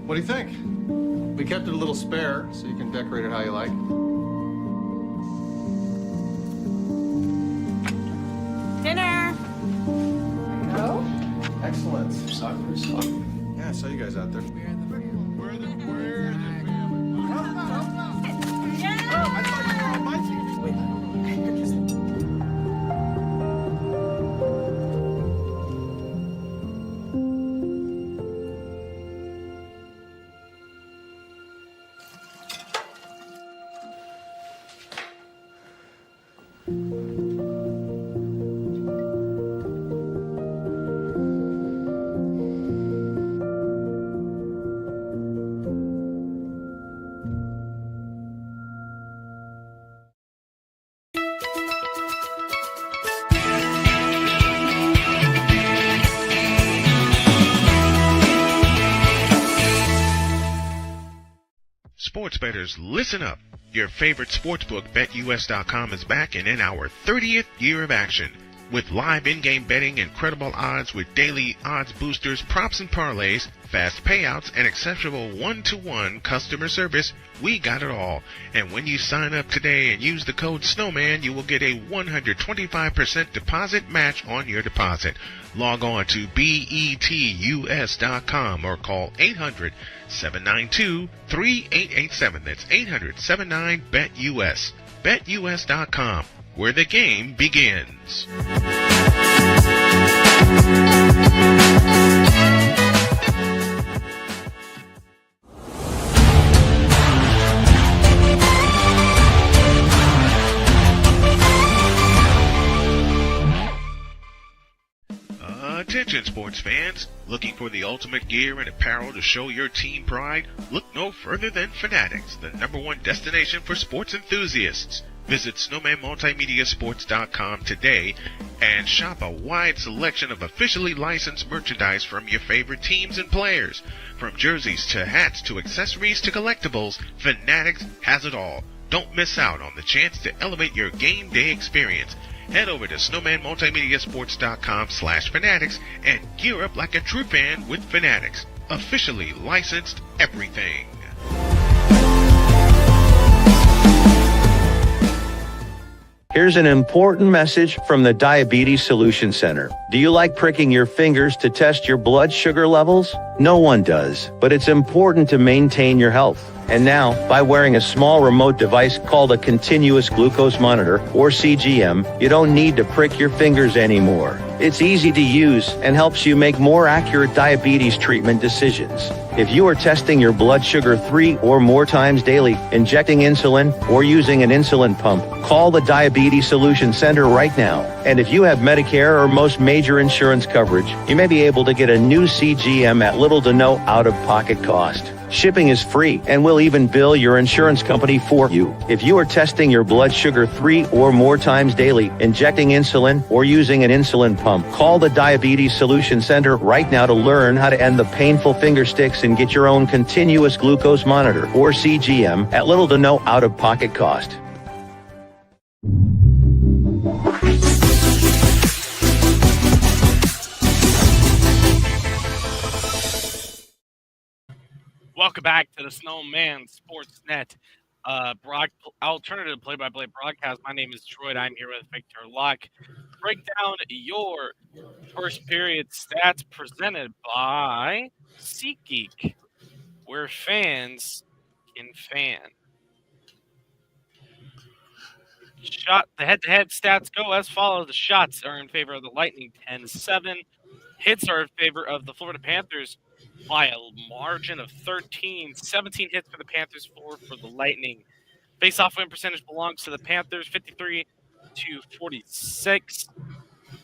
What do you think? We kept it a little spare, so you can decorate it how you like. Dinner! Go. Excellent. Yeah, I saw you guys out there. We're the family. Yeah! Oh, I thought you were on my team. Sports bettors, listen up. Your favorite sportsbook, BetUS.com, is back and in our 30th year of action. With live in-game betting, incredible odds with daily odds boosters, props and parlays, fast payouts, and exceptional one-to-one customer service, we got it all. And when you sign up today and use the code SNOWMAN, you will get a 125% deposit match on your deposit. Log on to betus.com or call 800-792-3887. That's 800-79-BET-US. BetUS.com, where the game begins. Attention sports fans, looking for the ultimate gear and apparel to show your team pride? Look no further than Fanatics, the #1 destination for sports enthusiasts. Visit snowmanmultimediasports.com today and shop a wide selection of officially licensed merchandise from your favorite teams and players. From jerseys to hats to accessories to collectibles, Fanatics has it all. Don't miss out on the chance to elevate your game day experience. Head over to snowmanmultimediasports.com/fanatics and gear up like a true fan with Fanatics. Officially licensed everything. Here's an important message from the Diabetes Solution Center. Do you like pricking your fingers to test your blood sugar levels? No one does, but it's important to maintain your health. And now, by wearing a small remote device called a continuous glucose monitor, or CGM, you don't need to prick your fingers anymore. It's easy to use and helps you make more accurate diabetes treatment decisions. If you are testing your blood sugar 3 or more times daily, injecting insulin, or using an insulin pump, call the Diabetes Solution Center right now. And if you have Medicare or most major insurance coverage, you may be able to get a new CGM at little to no out-of-pocket cost. Shipping is free, and we'll even bill your insurance company for you. If you are testing your blood sugar 3 or more times daily, injecting insulin, or using an insulin pump, call the Diabetes Solution Center right now to learn how to end the painful finger sticks and get your own continuous glucose monitor, or CGM, at little to no out-of-pocket cost. Welcome back to the Snowman Sportsnet alternative play-by-play broadcast. My name is Troy. I'm here with Victor Luck. Break down your first period stats presented by SeatGeek, where fans can fan. The head-to-head stats go as follows. The shots are in favor of the Lightning, 10-7. Hits are in favor of the Florida Panthers by a margin of 13. 17 hits for the Panthers, 4 for the Lightning. Face-off win percentage belongs to the Panthers, 53-46.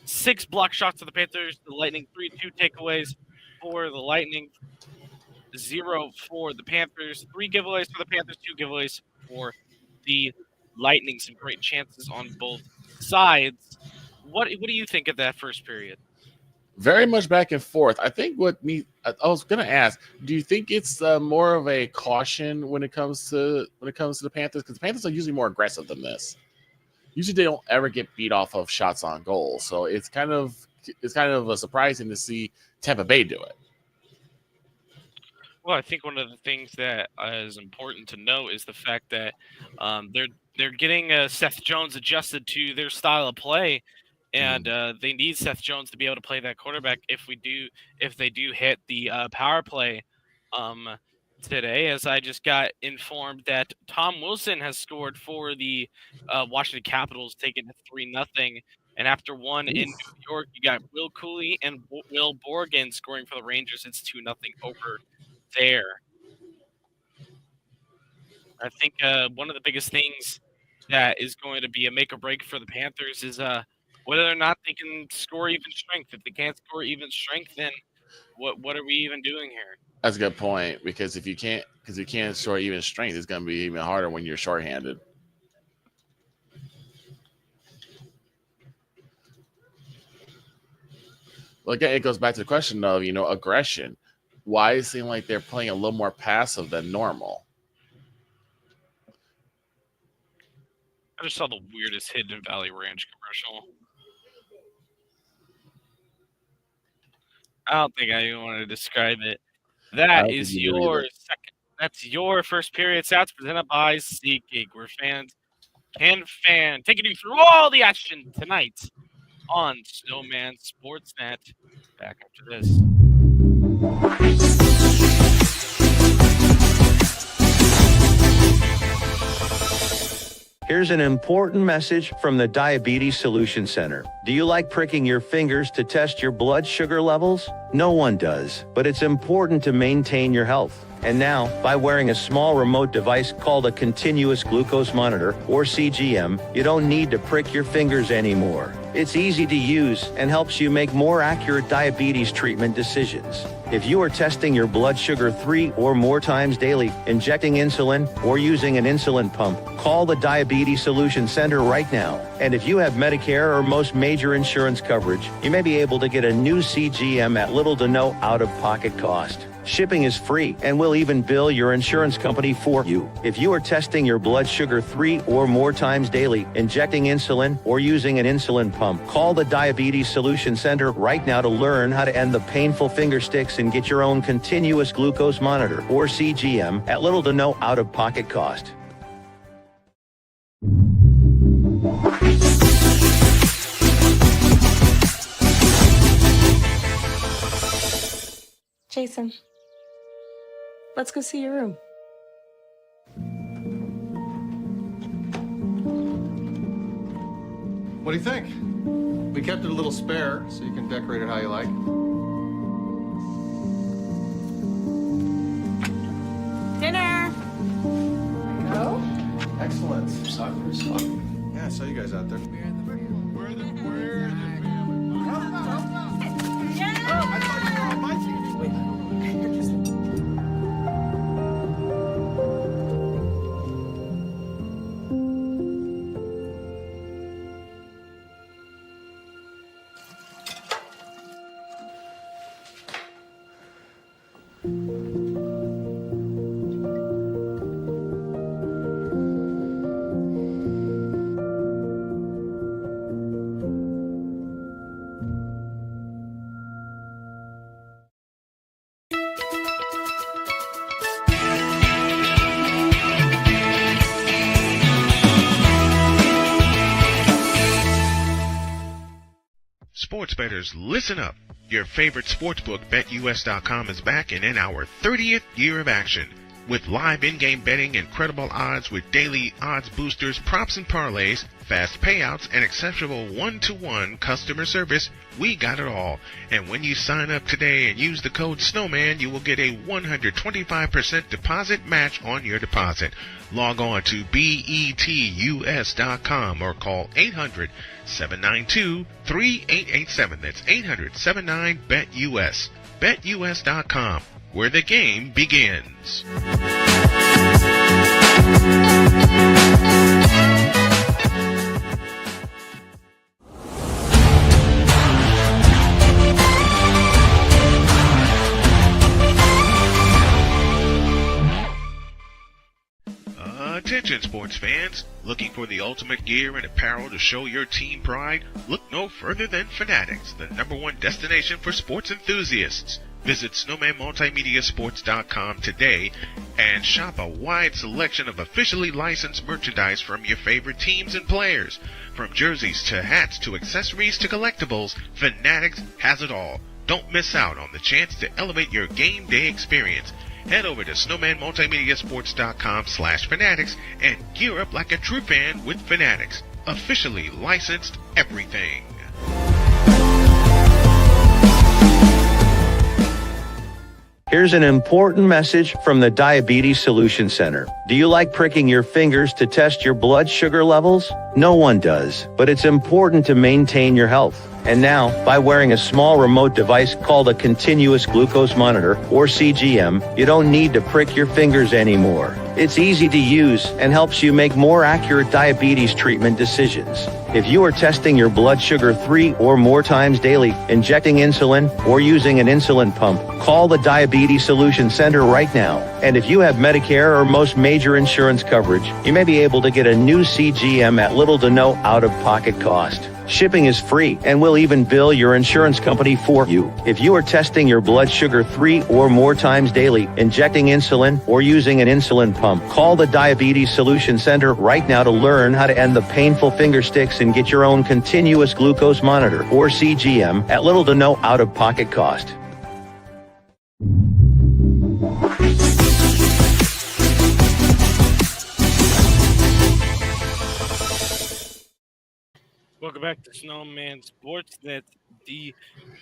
6 block shots to the Panthers, the Lightning 3-2 takeaways for the Lightning, 0 for the Panthers. 3 giveaways for the Panthers, 2 giveaways for the Lightning. Some great chances on both sides. What do you think of that first period? Very much back and forth. I think I was going to ask, do you think it's more of a caution when it comes to the Panthers? Because the Panthers are usually more aggressive than this. Usually they don't ever get beat off of shots on goal. So it's kind of surprising to see Tampa Bay do it. Well, I think one of the things that is important to note is the fact that they're getting Seth Jones adjusted to their style of play, and they need Seth Jones to be able to play that quarterback if they do hit the power play um, today. As I just got informed that Tom Wilson has scored for the Washington Capitals, taking it 3-0. And after one in New York, you got Will Cooley and Will Borgen scoring for the Rangers. It's 2-0 over there. I think one of the biggest things that is going to be a make or break for the Panthers is whether or not they can score even strength. If they can't score even strength, then what are we even doing here? That's a good point, because if you can't score even strength, it's going to be even harder when you're shorthanded. Well, again, it goes back to the question of, aggression. Why it seems like they're playing a little more passive than normal? I just saw the weirdest Hidden Valley Ranch commercial. I don't think I even want to describe it. That is your second. That's your first period stats presented by SeatGeek, where fans can taking you through all the action tonight on Snowman Sportsnet. Back after this. Here's an important message from the Diabetes Solution Center. Do you like pricking your fingers to test your blood sugar levels? No one does, but it's important to maintain your health. And now, by wearing a small remote device called a continuous glucose monitor, or CGM, you don't need to prick your fingers anymore. It's easy to use and helps you make more accurate diabetes treatment decisions. If you are testing your blood sugar 3 or more times daily, injecting insulin, or using an insulin pump, call the Diabetes Solution Center right now. And if you have Medicare or most major insurance coverage, you may be able to get a new CGM at little to no out-of-pocket cost. Shipping is free, and we'll even bill your insurance company for you. If you are testing your blood sugar 3 or more times daily, injecting insulin, or using an insulin pump, call the Diabetes Solution Center right now to learn how to end the painful finger sticks and get your own continuous glucose monitor, or CGM, at little to no out-of-pocket cost. Jason, let's go see your room. What do you think? We kept it a little spare, so you can decorate it how you like. Dinner! Go. Excellent. Yeah, I saw you guys out there. Sports bettors, listen up. Your favorite sportsbook, BetUS.com, is back and in our 30th year of action. With live in-game betting, incredible odds with daily odds boosters, props and parlays, fast payouts, and exceptional one-to-one customer service, we got it all. And when you sign up today and use the code SNOWMAN, you will get a 125% deposit match on your deposit. Log on to betus.com or call 800-792-3887. That's 800-79-BET-US. BetUS.com, where the game begins. Attention sports fans, looking for the ultimate gear and apparel to show your team pride? Look no further than Fanatics, the #1 destination for sports enthusiasts. Visit SnowmanMultimediaSports.com today and shop a wide selection of officially licensed merchandise from your favorite teams and players. From jerseys to hats to accessories to collectibles, Fanatics has it all. Don't miss out on the chance to elevate your game day experience. Head over to SnowmanMultimediaSports.com/Fanatics and gear up like a true fan with Fanatics. Officially licensed everything. Here's an important message from the Diabetes Solution Center. Do you like pricking your fingers to test your blood sugar levels? No one does, but it's important to maintain your health. And now, by wearing a small remote device called a continuous glucose monitor, or CGM, you don't need to prick your fingers anymore. It's easy to use and helps you make more accurate diabetes treatment decisions. If you are testing your blood sugar 3 or more times daily, injecting insulin, or using an insulin pump, call the Diabetes Solution Center right now. And if you have Medicare or most major insurance coverage, you may be able to get a new CGM at little to no out-of-pocket cost. Shipping is free, and we'll even bill your insurance company for you. If you are testing your blood sugar 3 or more times daily, injecting insulin, or using an insulin pump, call the Diabetes Solution Center right now to learn how to end the painful finger sticks and get your own continuous glucose monitor, or CGM, at little to no out-of-pocket cost. Welcome back to Snowman Sportsnet, the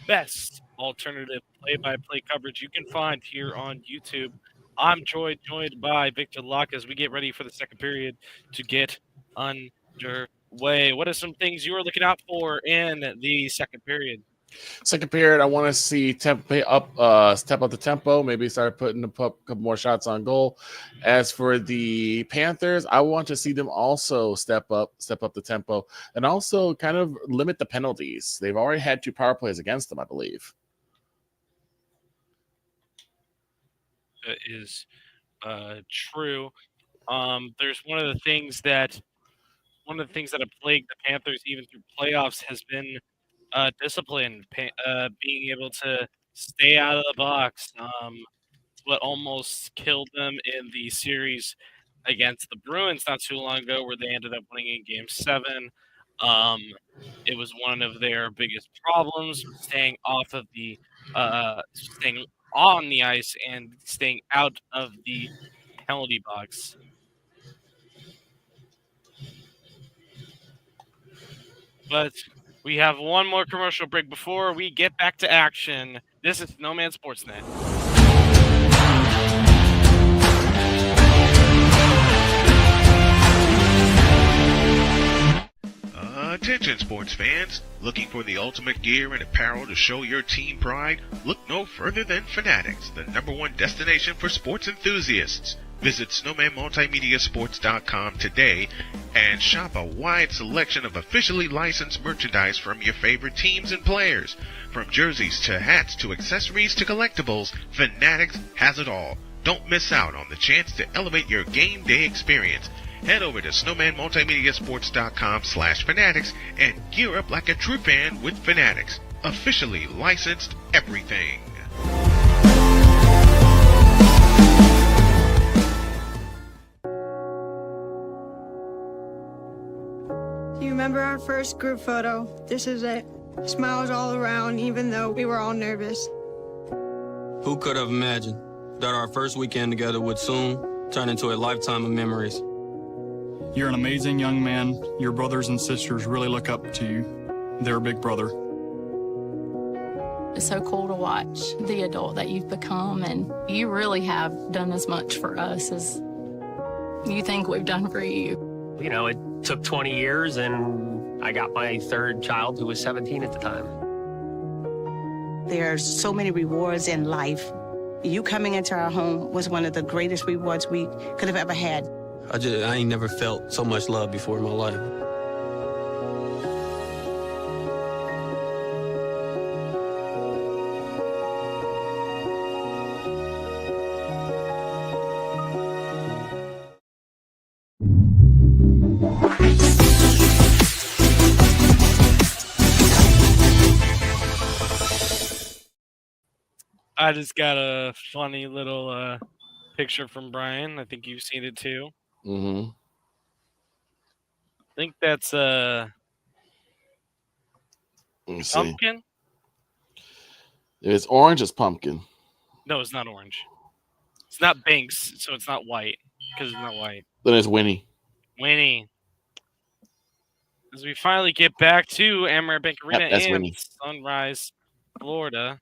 best alternative play-by-play coverage you can find here on YouTube. I'm joined by Victor Locke as we get ready for the second period to get underway. What are some things you are looking out for in the second period? Second period, I want to see step up the tempo, maybe start putting a couple more shots on goal. As for the Panthers, I want to see them also step up the tempo, and also kind of limit the penalties. They've already had 2 power plays against them, I believe. That is true. There's one of the things that have plagued the Panthers even through playoffs has been discipline, being able to stay out of the box. What almost killed them in the series against the Bruins not too long ago, where they ended up winning in Game 7. It was one of their biggest problems, staying on the ice and staying out of the penalty box. But we have one more commercial break before we get back to action. This is Snowman Sportsnet. Attention sports fans, looking for the ultimate gear and apparel to show your team pride? Look no further than Fanatics, the #1 destination for sports enthusiasts. Visit SnowmanMultimediaSports.com today and shop a wide selection of officially licensed merchandise from your favorite teams and players. From jerseys to hats to accessories to collectibles, Fanatics has it all. Don't miss out on the chance to elevate your game day experience. Head over to SnowmanMultimediaSports.com/Fanatics and gear up like a true fan with Fanatics. Officially licensed everything. Do you remember our first group photo? This is it. Smiles all around, even though we were all nervous. Who could have imagined that our first weekend together would soon turn into a lifetime of memories? You're an amazing young man. Your brothers and sisters really look up to you. They're a big brother. It's so cool to watch the adult that you've become, and you really have done as much for us as you think we've done for you. You know, it took 20 years, and I got my third child, who was 17 at the time. There are so many rewards in life. You coming into our home was one of the greatest rewards we could have ever had. I ain't never felt so much love before in my life. I just got a funny little picture from Brian. I think you've seen it too. Mm-hmm. I think that's Let me see. pumpkin. If it's orange, it's pumpkin. No, it's not orange. It's not Binks, so it's not white because it's not white. Then it's Winnie. Winnie. As we finally get back to Amaret Bank Arena that's in Winnie. Sunrise, Florida.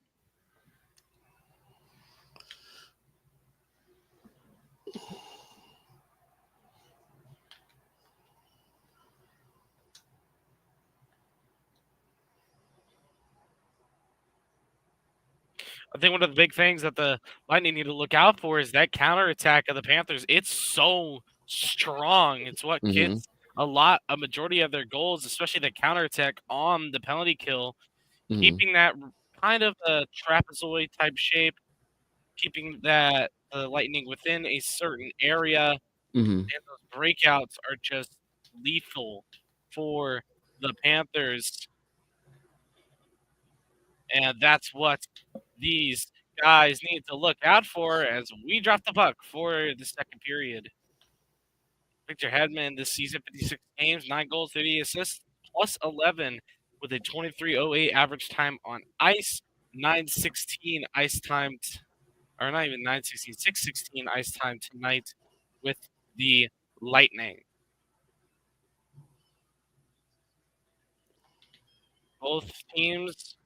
I think one of the big things that the Lightning need to look out for is that counterattack of the Panthers. It's so strong. It's what gets a majority of their goals, especially the counterattack on the penalty kill, keeping that kind of a trapezoid type shape, keeping the Lightning within a certain area, and those breakouts are just lethal for the Panthers. And that's what these guys need to look out for as we drop the puck for the second period. Victor Hedman this season, 56 games, 9 goals, 30 assists, plus 11 with a 23:08 average time on ice, 9:16 ice time, or not even 9:16, 6:16 ice time tonight with the Lightning. Both teams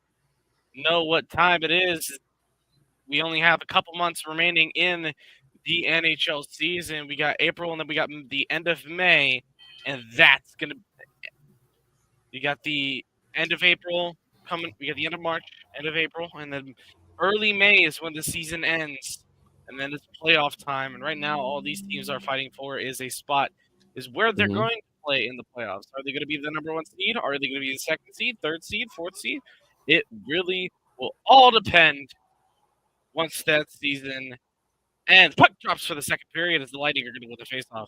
know what time it is. We only have a couple months remaining in the NHL season. We got April, and then we got the end of May, and that's going to – you got the end of April coming – we got the end of March, end of April, and then early May is when the season ends, and then it's playoff time. And right now, all these teams are fighting for is a spot, is where they're going to play in the playoffs. Are they going to be the number 1 seed? Are they going to be the 2nd seed, 3rd seed, 4th seed? It really will all depend once that season ends. Puck drops for the second period as the Lightning are going to win the faceoff.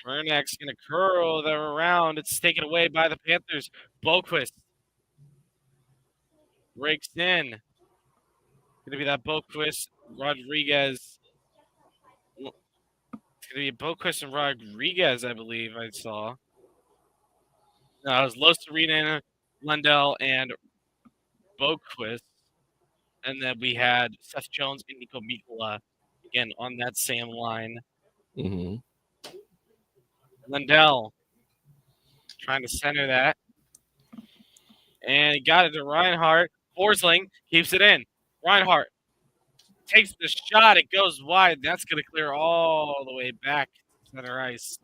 Chernak's going to curl them around. It's taken away by the Panthers. Boquist breaks in. Going to be that Boquist Rodriguez. It's going to be Boquist and Rodriguez, I believe I saw. No, it was Los Serena, Lundell, and Boquist. And then we had Seth Jones and Nico Mikkola again on that same line. Lundell trying to center that. And he got it to Reinhart. Forsling keeps it in. Reinhart takes the shot. It goes wide. That's going to clear all the way back to center ice.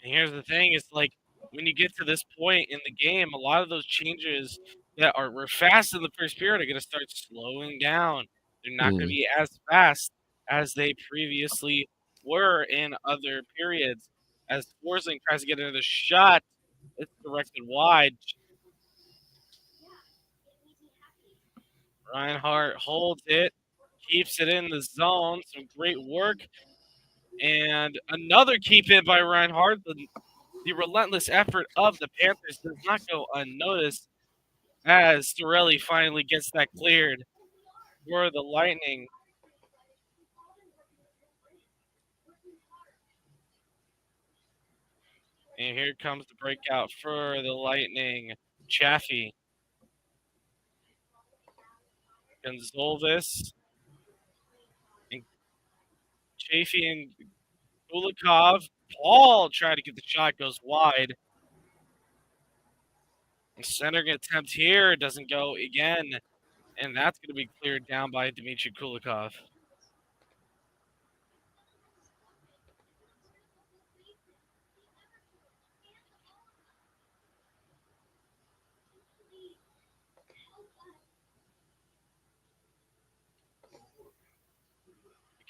And here's the thing. It's like when you get to this point in the game, a lot of those changes that were fast in the first period are going to start slowing down. They're not going to be as fast as they previously were in other periods. As Forsling tries to get another shot, it's directed wide. Reinhart holds it, keeps it in the zone. Some great work. And another keep in by Reinhart. The relentless effort of the Panthers does not go unnoticed as Torelli finally gets that cleared for the Lightning. And here comes the breakout for the Lightning. Chaffee. Gonzalez. And Chaffee and Kulikov. Paul trying to get the shot, goes wide. And centering attempt here doesn't go again. And that's going to be cleared down by Dmitry Kulikov.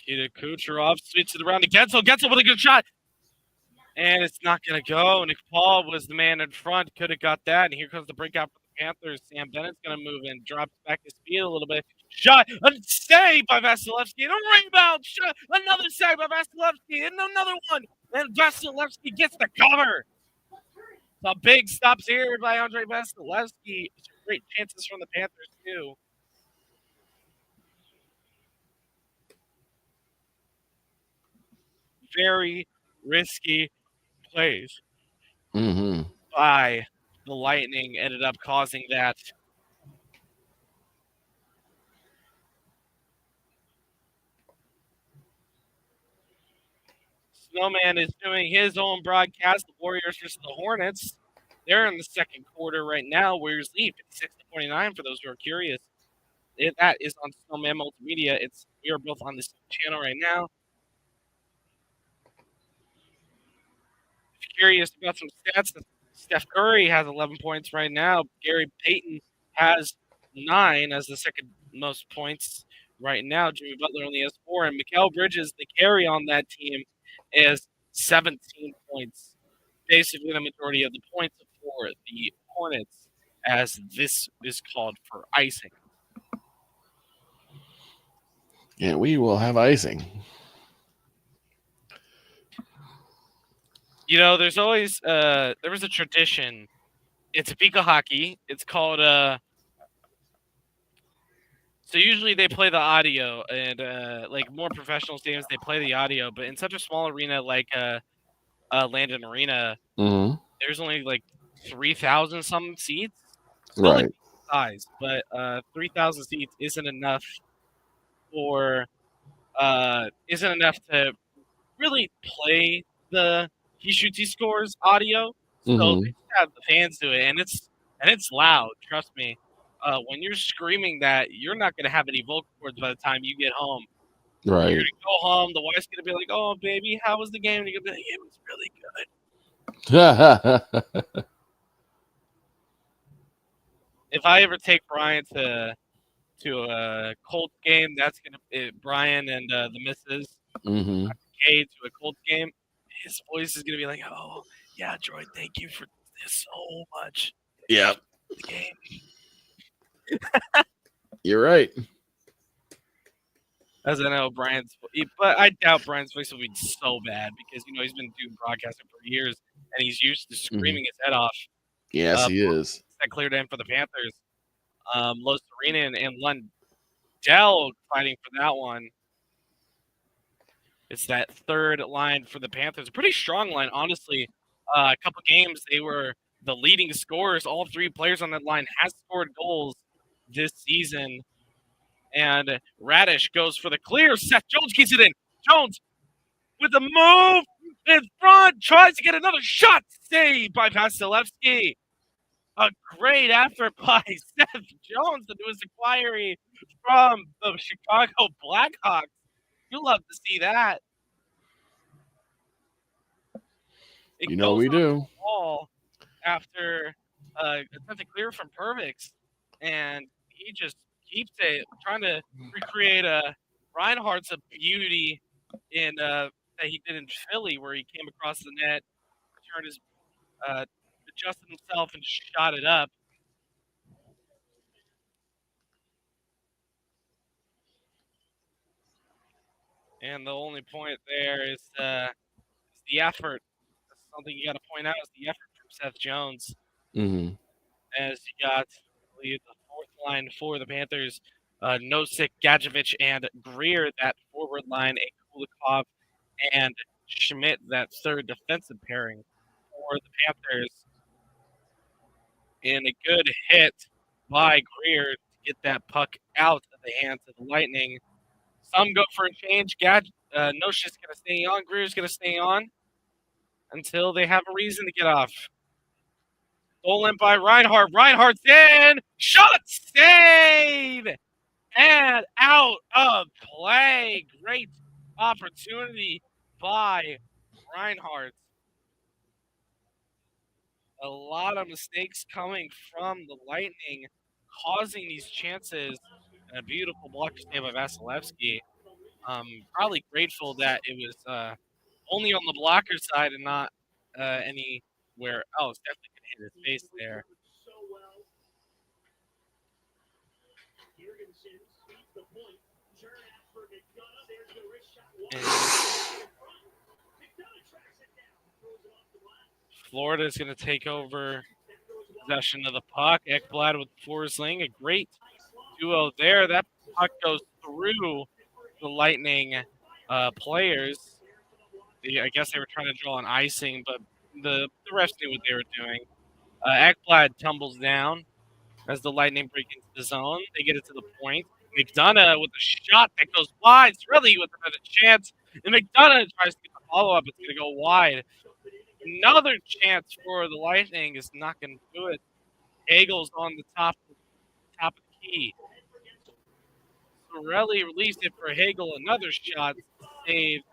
Nikita Kucherov switches it around to Gensel. Gensel with a good shot. And it's not going to go. Nick Paul was the man in front. Could have got that. And here comes the breakout for the Panthers. Sam Bennett's going to move in. Drops back his speed a little bit. Shot. A save by Vasilevsky. And a rebound. Shot. Another save by Vasilevsky. And another one And Vasilevsky gets the cover. Some big stops here by Andrei Vasilevsky. Some great chances from the Panthers, too. Very risky plays by the Lightning ended up causing that. Snowman is doing his own broadcast. The Warriors versus the Hornets. They're in the second quarter right now. Warriors lead 56-49 for those who are curious. That is on Snowman Multimedia. We are both on this channel right now. If you're curious about some stats, Steph Curry has 11 points right now. Gary Payton has 9 as the second most points right now. Jimmy Butler only has 4. And Mikal Bridges, the carry on that team, is 17 points. Basically the majority of the points for the Hornets, as this is called for icing. Yeah, we will have icing. You know, there's always there was a tradition. It's Topeka hockey. It's called so usually they play the audio, and like more professional stadiums they play the audio, but in such a small arena like Landon Arena, there's only like 3,000 some seats. Still like size, but 3,000 seats isn't enough to really play the he shoots, he scores audio. So they just have the fans do it, and it's loud. Trust me. When you're screaming that, you're not gonna have any vocal cords by the time you get home. Right. You're gonna go home. The wife's gonna be like, "Oh, baby, how was the game?" And you're gonna be like, "It was really good." If I ever take Brian to a Colts game, that's gonna Brian and the missus Kay to a Colts game. His voice is gonna be like, "Oh yeah, Troy, thank you for this so much." Yeah. The game. You're right. As I know, but I doubt Brian's voice will be so bad because he's been doing broadcasting for years and he's used to screaming his head off. Yes, he is. That cleared in for the Panthers. Los Serena and Lundell fighting for that one. It's that third line for the Panthers. A pretty strong line, honestly. A couple games, they were the leading scorers. All 3 players on that line has scored goals this season. And Radish goes for the clear. Seth Jones gets it in. Jones with a move in front. Tries to get another shot. Saved by Vasilevsky. A great effort by Seth Jones to do his inquiry from the Chicago Blackhawks. You love to see that. We do. Ball after attempted clear from Pervix, and he just keeps it, trying to recreate Reinhardt's beauty in that he did in Philly, where he came across the net, turned his adjusted himself, and shot it up. And the only point there is the effort. That's something you got to point out is the effort from Seth Jones. As you got, I believe, the fourth line for the Panthers, Nosek, Gadjevich, and Greer, that forward line, a Kulikov, and Schmidt, that third defensive pairing for the Panthers. And a good hit by Greer to get that puck out of the hands of the Lightning. Some go for a change. Nosh's going to stay on. Greer's going to stay on until they have a reason to get off. Stolen by Reinhardt. Reinhardt's in. Shot save. And out of play. Great opportunity by Reinhardt. A lot of mistakes coming from the Lightning, causing these chances. And a beautiful block save by Vasilevsky. Probably grateful that it was only on the blocker side and not anywhere else. Definitely could hit his face there. Florida is going to take over possession of the puck. Ekblad with Forsling, a great duo there. That puck goes through the Lightning players. I guess they were trying to draw an icing, but the refs knew what they were doing. Ekblad tumbles down as the Lightning break into the zone. They get it to the point. McDonough with a shot that goes wide. Really with another chance. And McDonough tries to get the follow-up. It's going to go wide. Another chance for the Lightning is not going to do it. Hagel's on the top of the key. Sorelli released it for Hagel. Another shot saved.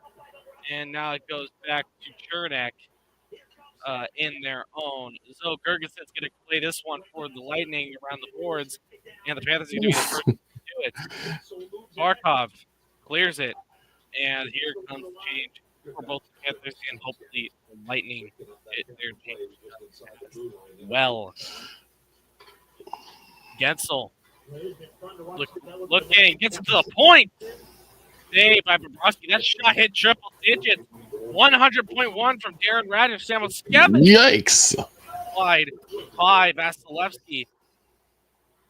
And now it goes back to Chernak in their own. So Gergensen's going to play this one for the Lightning around the boards. And the Panthers are going to be the first to do it. Barkov clears it. And here comes the change for both the Panthers and hopefully the Lightning get their change as well. Gensel looking, gets it to the point. Save by Bobrovsky. That shot hit triple digits. 100.1 from Darren Raddish. Samoskevich. Yikes. Wide by Vasilevsky.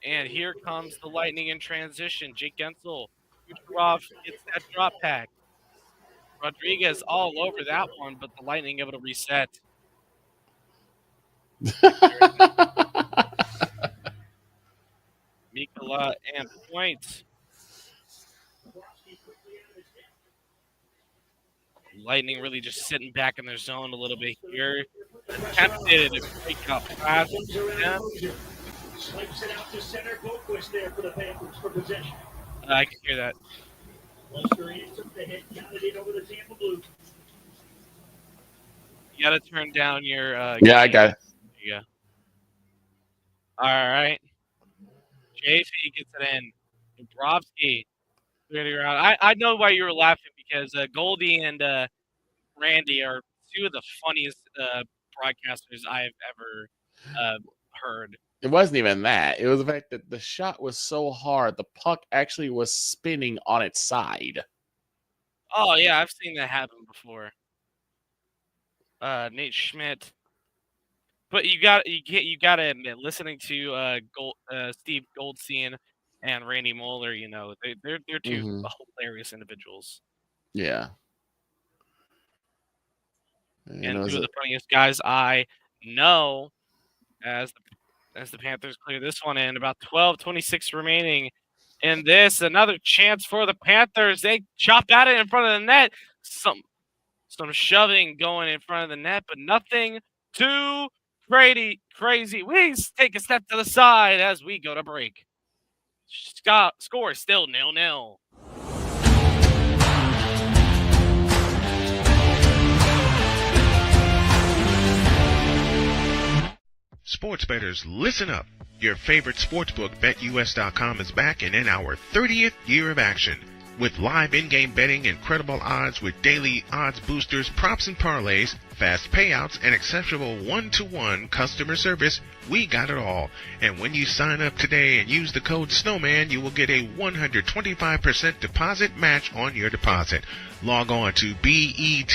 And here comes the Lightning in transition. Jake Gensel. Kucherov gets that drop pack. Rodriguez all over that one, but the Lightning able to reset. Mikkola and point. Lightning really just sitting back in their zone a little bit here. Attempted a break up pass. I can hear that. You got to turn down your. Yeah, I got it. There you go. All right. JC gets it in. Bobrovsky. I know why you were laughing because Goldie and Randy are two of the funniest broadcasters I've ever heard. It wasn't even that. It was the fact that the shot was so hard, the puck actually was spinning on its side. Oh yeah, I've seen that happen before. Nate Schmidt. But you got to admit, listening to Steve Goldstein and Randy Moeller, you know, they're two hilarious individuals. Yeah. And two of the funniest guys I know as the Panthers clear this one in. About 12:26 remaining in this. Another chance for the Panthers. They chopped at it in front of the net. Some shoving going in front of the net, but nothing too crazy. We take a step to the side as we go to break. Score still 0-0. Sports bettors, listen up. Your favorite sportsbook, BetUS.com, is back and in our 30th year of action. With live in-game betting, incredible odds with daily odds boosters, props and parlays, fast payouts, and exceptional one-to-one customer service, we got it all. And when you sign up today and use the code SNOWMAN, you will get a 125% deposit match on your deposit. Log on to betus.com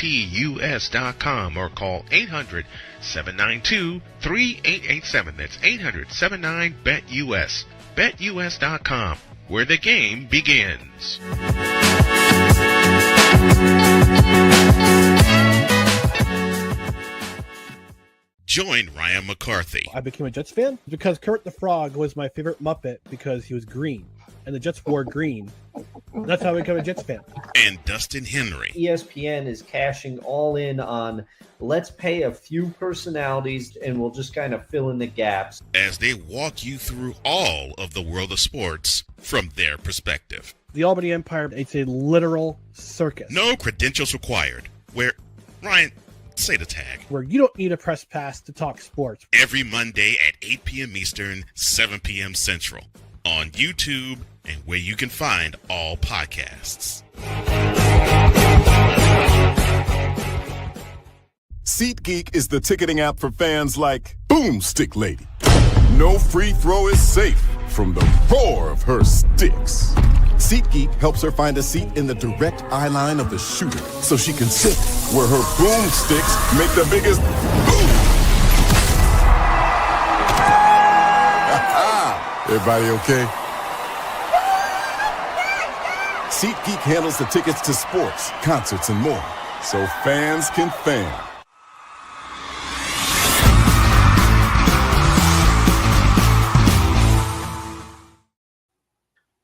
or call 800-792-3887. That's 800-79-BET-US. BetUS.com, where the game begins. Join Ryan McCarthy. I became a Jets fan because Kermit the Frog was my favorite Muppet because he was green, and the Jets wore green. That's how I became a Jets fan. And Dustin Henry. ESPN is cashing all in on let's pay a few personalities and we'll just kind of fill in the gaps. As they walk you through all of the world of sports from their perspective. The Albany Empire, it's a literal circus. No credentials required. Where, Ryan, say the tag. Where you don't need a press pass to talk sports. Every Monday at 8 p.m. Eastern, 7 p.m. Central. On YouTube and where you can find all podcasts. SeatGeek is the ticketing app for fans like Boomstick Lady. No free throw is safe from the roar of her sticks. SeatGeek helps her find a seat in the direct eye line of the shooter so she can sit where her boomsticks make the biggest boom. Everybody okay? SeatGeek handles the tickets to sports, concerts, and more, so fans can fan.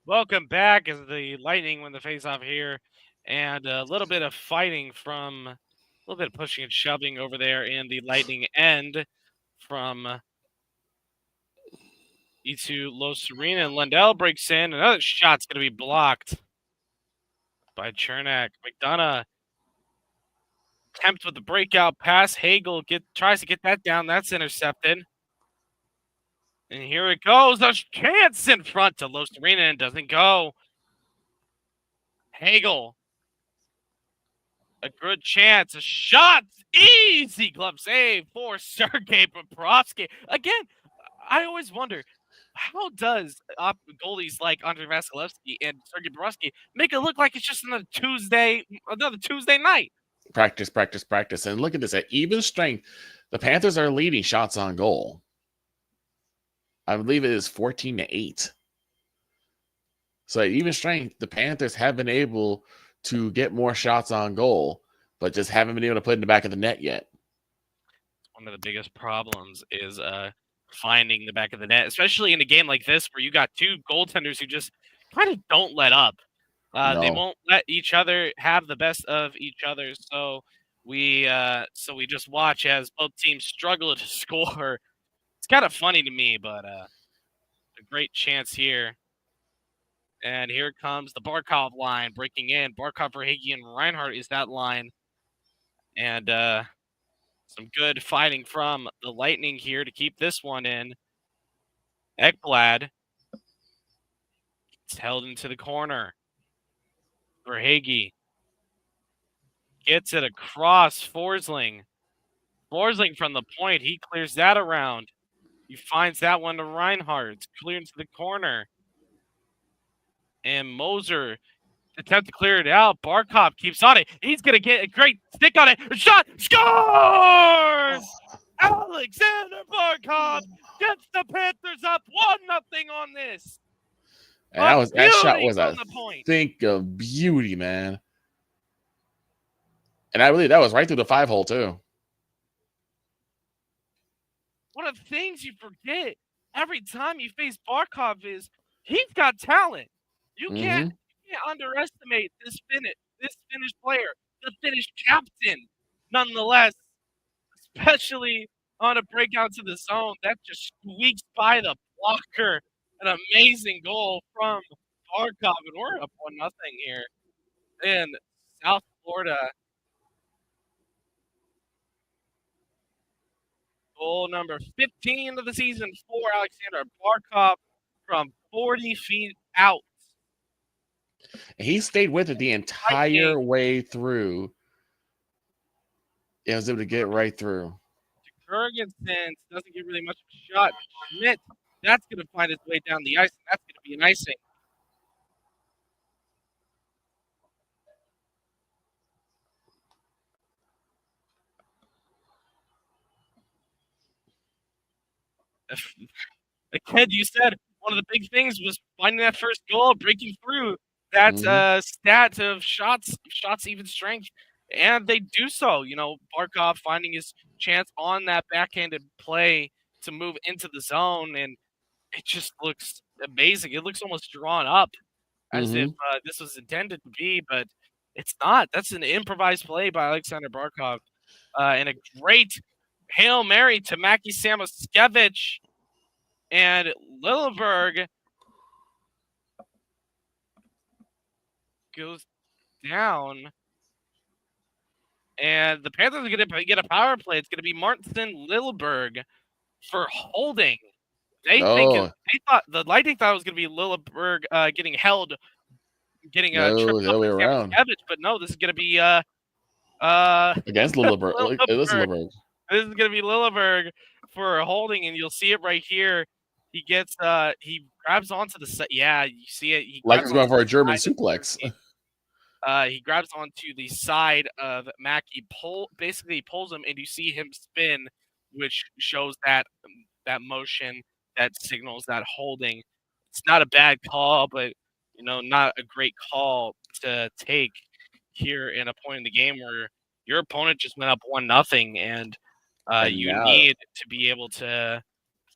Welcome back as the Lightning win the faceoff here, and a little bit of fighting from a little bit of pushing and shoving over there in the Lightning end from E2 Los Serena, and Lundell breaks in. Another shot's going to be blocked by Chernak. McDonough attempts with the breakout pass. Hagel tries to get that down. That's intercepted. And here it goes. A chance in front to Los Serena and doesn't go. Hagel. A good chance. A shot. Easy glove save for Sergei Bobrovsky. Again, I always wonder, how does goalies like Andrei Vasilevsky and Sergei Bobrovsky make it look like it's just another Tuesday night? Practice. And look at this. At even strength, the Panthers are leading shots on goal. I believe it is 14-8. So at even strength, the Panthers have been able to get more shots on goal, but just haven't been able to put it in the back of the net yet. One of the biggest problems is finding the back of the net, especially in a game like this where you got two goaltenders who just kind of don't let up. No. They won't let each other have the best of each other. So we just watch as both teams struggle to score. It's kind of funny to me, but a great chance here. And here comes the Barkov line breaking in. Barkov, Verhaeghe, and Reinhart is that line. And some good fighting from the Lightning here to keep this one in. Ekblad. It's held into the corner. Verhaeghe gets it across Forsling. Forsling from the point. He clears that around. He finds that one to Reinhardt. It's cleared into the corner. And Moser attempt to clear it out. Barkov keeps on it. He's going to get a great stick on it. Shot! Scores! Alexander Barkov gets the Panthers up 1-0 on this. And that shot was a think of beauty, man. And I believe that was right through the 5-hole, too. One of the things you forget every time you face Barkov is he's got talent. You can't underestimate this Finnish player, the Finnish captain, nonetheless, especially on a breakout to the zone. That just squeaks by the blocker. An amazing goal from Barkov, and we're up 1-0 here in South Florida. Goal number 15 of the season for Alexander Barkov from 40 feet out. He stayed with it the entire way through. He was able to get right through. Jurgensen doesn't get really much of a shot. Schmidt, that's going to find its way down the ice, and that's going to be an icing. Again, you said one of the big things was finding that first goal, breaking through that stat of shots even strength, and they do so. You know, Barkov finding his chance on that backhanded play to move into the zone, and it just looks amazing. It looks almost drawn up as if this was intended to be, but it's not. That's an improvised play by Alexander Barkov, and a great Hail Mary to Mackie Samoskevich. And Lilleberg goes down. And the Panthers are going to get a power play. It's going to be Martin Lilleberg for holding. The Lightning thought it was going to be Lilleberg getting held, getting a trip up way around. But no, this is going to be against Lilleberg. This is going to be Lilleberg for holding, and you'll see it right here. He gets he grabs onto the yeah, you see it. He like he's going for a German suplex. He grabs onto the side of Mackie, basically pulls him, and you see him spin, which shows that motion that signals that holding. it's not a bad call, but not a great call to take here in a point in the game where your opponent just went up 1-0, and you need to be able to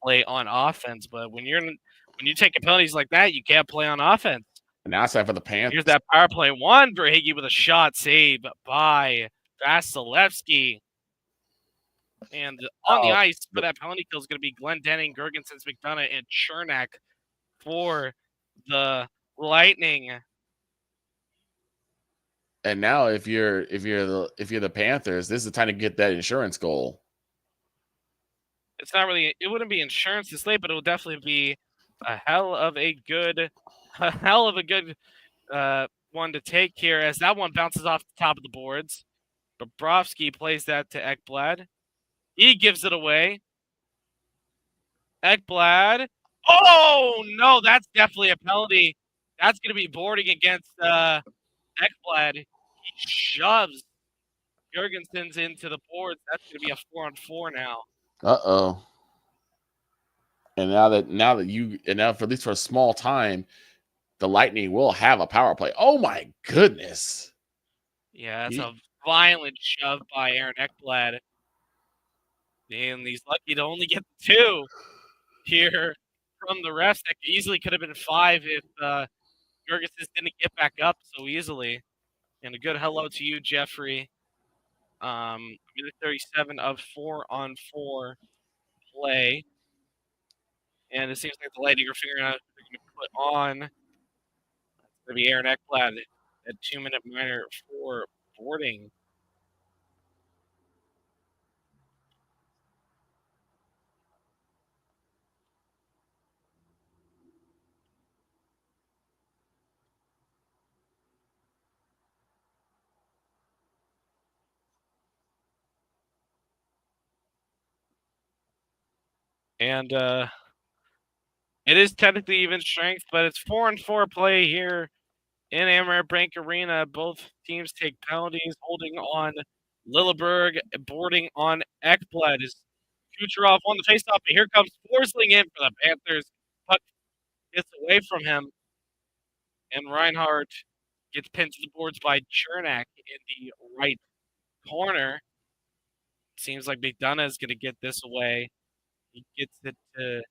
play on offense. But when you take penalties like that, you can't play on offense. And now it's time for the Panthers. Here's that power play one. Verhage with a shot saved by Vasilevsky. And on the ice for that penalty kill is going to be Glendening, Gergensons, McDonough, and Chernak for the Lightning. And now if you're the Panthers, this is the time to get that insurance goal. It's not really, it wouldn't be insurance this late, but it will definitely be a hell of a good one to take here, as that one bounces off the top of the boards. Bobrovsky plays that to Ekblad. He gives it away. Ekblad. Oh, no, that's definitely a penalty. That's going to be boarding against Ekblad. He shoves Jurgensons into the boards. That's going to be a 4-on-4 now. Uh-oh. And now for at least for a small time, the Lightning will have a power play. Oh my goodness. Yeah, that's a violent shove by Aaron Ekblad. And he's lucky to only get 2 here from the refs. That easily could have been 5 if Jurgensen didn't get back up so easily. And a good hello to you, Jeffrey. Minute 37 of 4-on-4 play. And it seems like the Lightning are figuring out who they're going to put on. It's going to be Aaron Ekblad at 2-minute minor for boarding. And it is technically even strength, but it's 4-on-4 play here in Amaret Bank Arena. Both teams take penalties, holding on Lilleberg, boarding on Ekblad. Is Kucherov on the faceoff, but here comes Forsling in for the Panthers. Puck gets away from him, and Reinhardt gets pinned to the boards by Chernak in the right corner. Seems like McDonough is going to get this away. He gets it to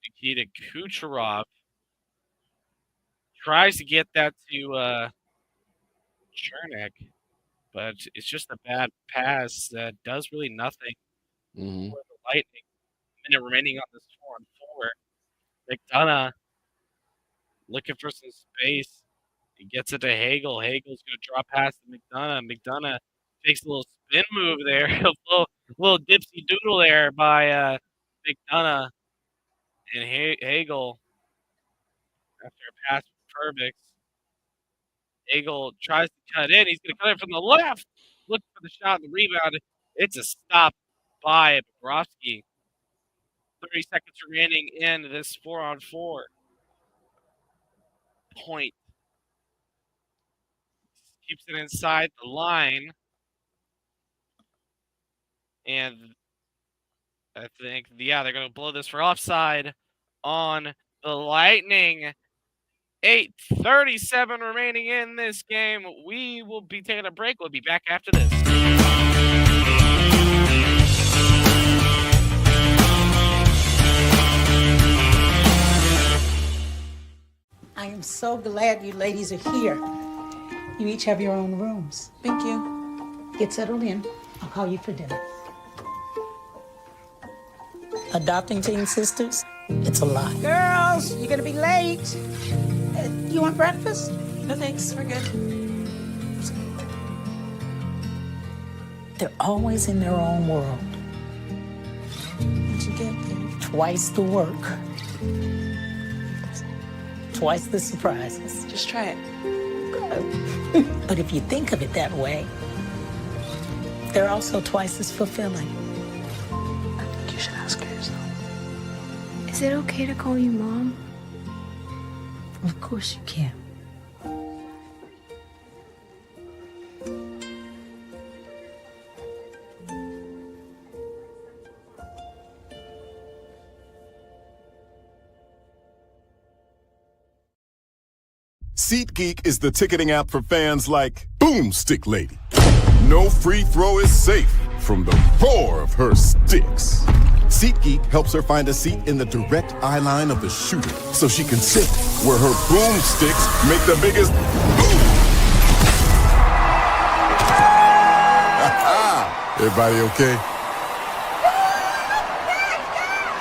Nikita Kucherov. Tries to get that to Chernak, but it's just a bad pass that does really nothing for the Lightning. Minute remaining on this 4-on-4. McDonough looking for some space. He gets it to Hagel. Hagel's going to drop past to McDonough. McDonough takes a little spin move there. a little dipsy doodle there by McDonough. And Hagel, after a pass from Perbix, Hagel tries to cut in. He's going to cut it from the left. Looking for the shot and the rebound. It's a stop by Bobrovsky. 30 seconds remaining in this 4-on-4 point. Keeps it inside the line. And I think, they're going to blow this for offside on the Lightning. 8:37 remaining in this game. We will be taking a break. We'll be back after this. I am so glad you ladies are here. You each have your own rooms. Thank you. Get settled in. I'll call you for dinner. Adopting twin sisters, it's a lot. Girls, you're gonna be late. You want breakfast? No thanks, we're good. They're always in their own world. What'd you get there? Twice the work. Twice the surprises. Just try it. Good. But if you think of it that way, they're also twice as fulfilling. I think you should ask her yourself. Is it okay to call you Mom? Of course you can. SeatGeek is the ticketing app for fans like Boomstick Lady. No free throw is safe from the roar of her sticks. SeatGeek helps her find a seat in the direct eye line of the shooter so she can sit where her boomsticks make the biggest boom. Everybody okay?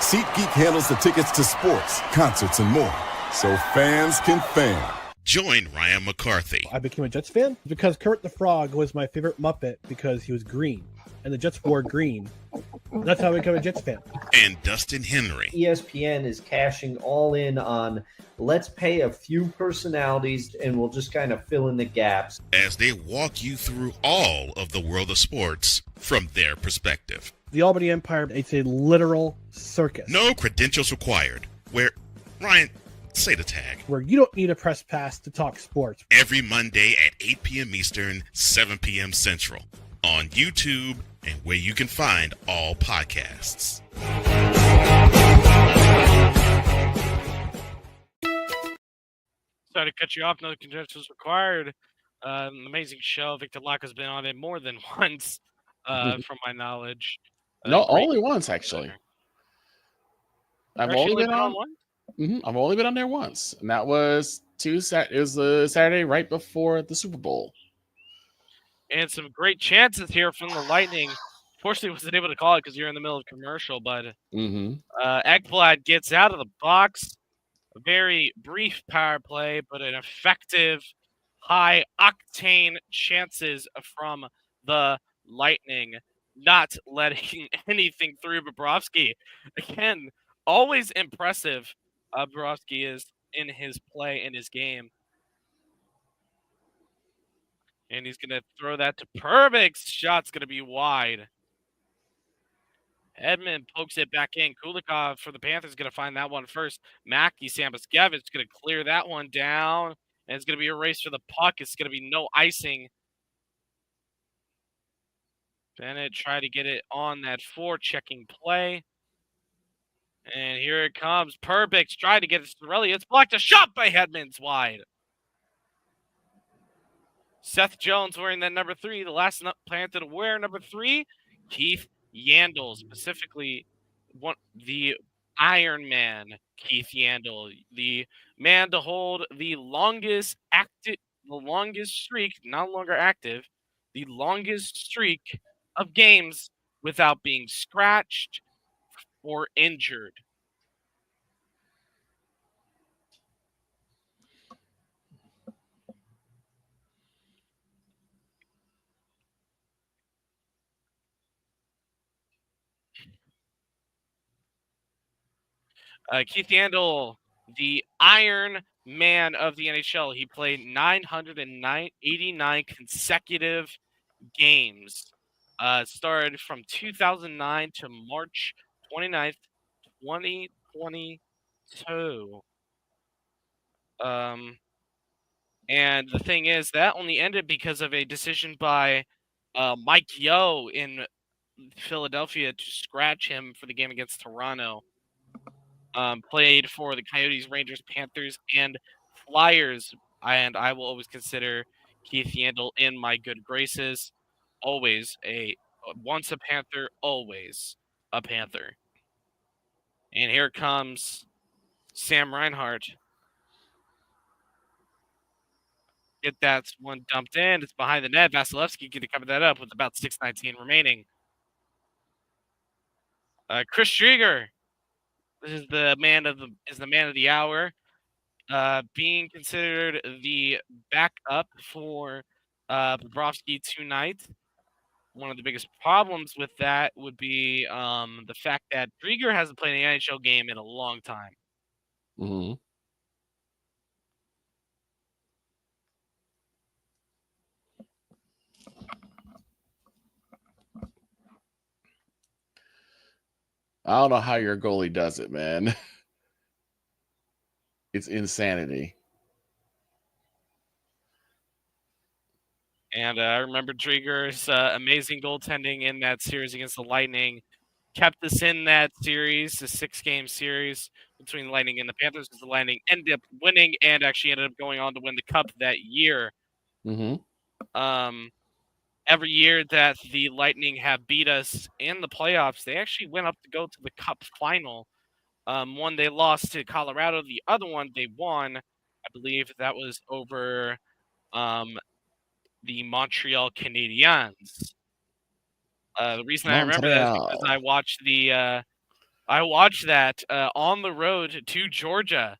SeatGeek handles the tickets to sports, concerts, and more, so fans can fan. Join Ryan McCarthy. I became a Jets fan because Kermit the Frog was my favorite Muppet because he was green, and the Jets wore green. That's how I became a Jets fan. And Dustin Henry. ESPN is cashing all in on let's pay a few personalities and we'll just kind of fill in the gaps. As they walk you through all of the world of sports from their perspective. The Albany Empire, it's a literal circus. No credentials required. Where, Ryan, say the tag. Where you don't need a press pass to talk sports. Every Monday at 8 p.m. Eastern, 7 p.m. Central. On YouTube and where you can find all podcasts. Sorry to cut you off. No credentials required. An amazing show. Victor Locke has been on it more than once, from my knowledge. No, only once actually. I've only been on one. I've only been on there once, and that was it was the Saturday right before the Super Bowl. And some great chances here from the Lightning. Fortunately, wasn't able to call it because you're in the middle of commercial. But Ekblad gets out of the box. A very brief power play, but an effective, high-octane chances from the Lightning. Not letting anything through Bobrovsky. Again, always impressive. Bobrovsky is in his play, in his game. And he's going to throw that to Perbix. Shot's going to be wide. Edmund pokes it back in. Kulikov for the Panthers is going to find that one first. Mackie Samoskevich is going to clear that one down. And it's going to be a race for the puck. It's going to be no icing. Bennett tried to get it on that forechecking play. And here it comes. Perbix tried to get it to Sorelli. It's blocked. A shot by Hedman's wide. Seth Jones wearing that number 3. The last Panther to wear number 3. Keith Yandel, specifically the Iron Man, Keith Yandel. The man to hold the longest streak, no longer active, the longest streak of games without being scratched or injured. Keith Yandel, the Iron Man of the NHL. He played 989 consecutive games. Started from 2009 to March 29th, 2022. And the thing is, that only ended because of a decision by Mike Yeo in Philadelphia to scratch him for the game against Toronto. Played for the Coyotes, Rangers, Panthers, and Flyers. And I will always consider Keith Yandel in my good graces. Always once a Panther, always a Panther. And here comes Sam Reinhart. Get that one dumped in. It's behind the net. Vasilevsky going to cover that up with about 6:19 remaining. Chris Drieger. This is the man of the hour, being considered the backup for Bobrovsky tonight. One of the biggest problems with that would be the fact that Drieger hasn't played an NHL game in a long time. Mm-hmm. I don't know how your goalie does it, man. It's insanity. And I remember Drieger's amazing goaltending in that series against the Lightning. kept us in that series, the 6-game series between the Lightning and the Panthers, because the Lightning ended up winning and actually ended up going on to win the Cup that year. Every year that the Lightning have beat us in the playoffs, they actually went up to go to the Cup final. One they lost to Colorado, the other one they won. I believe that was over the Montreal Canadiens. The reason I remember that is because I watched that on the road to Georgia.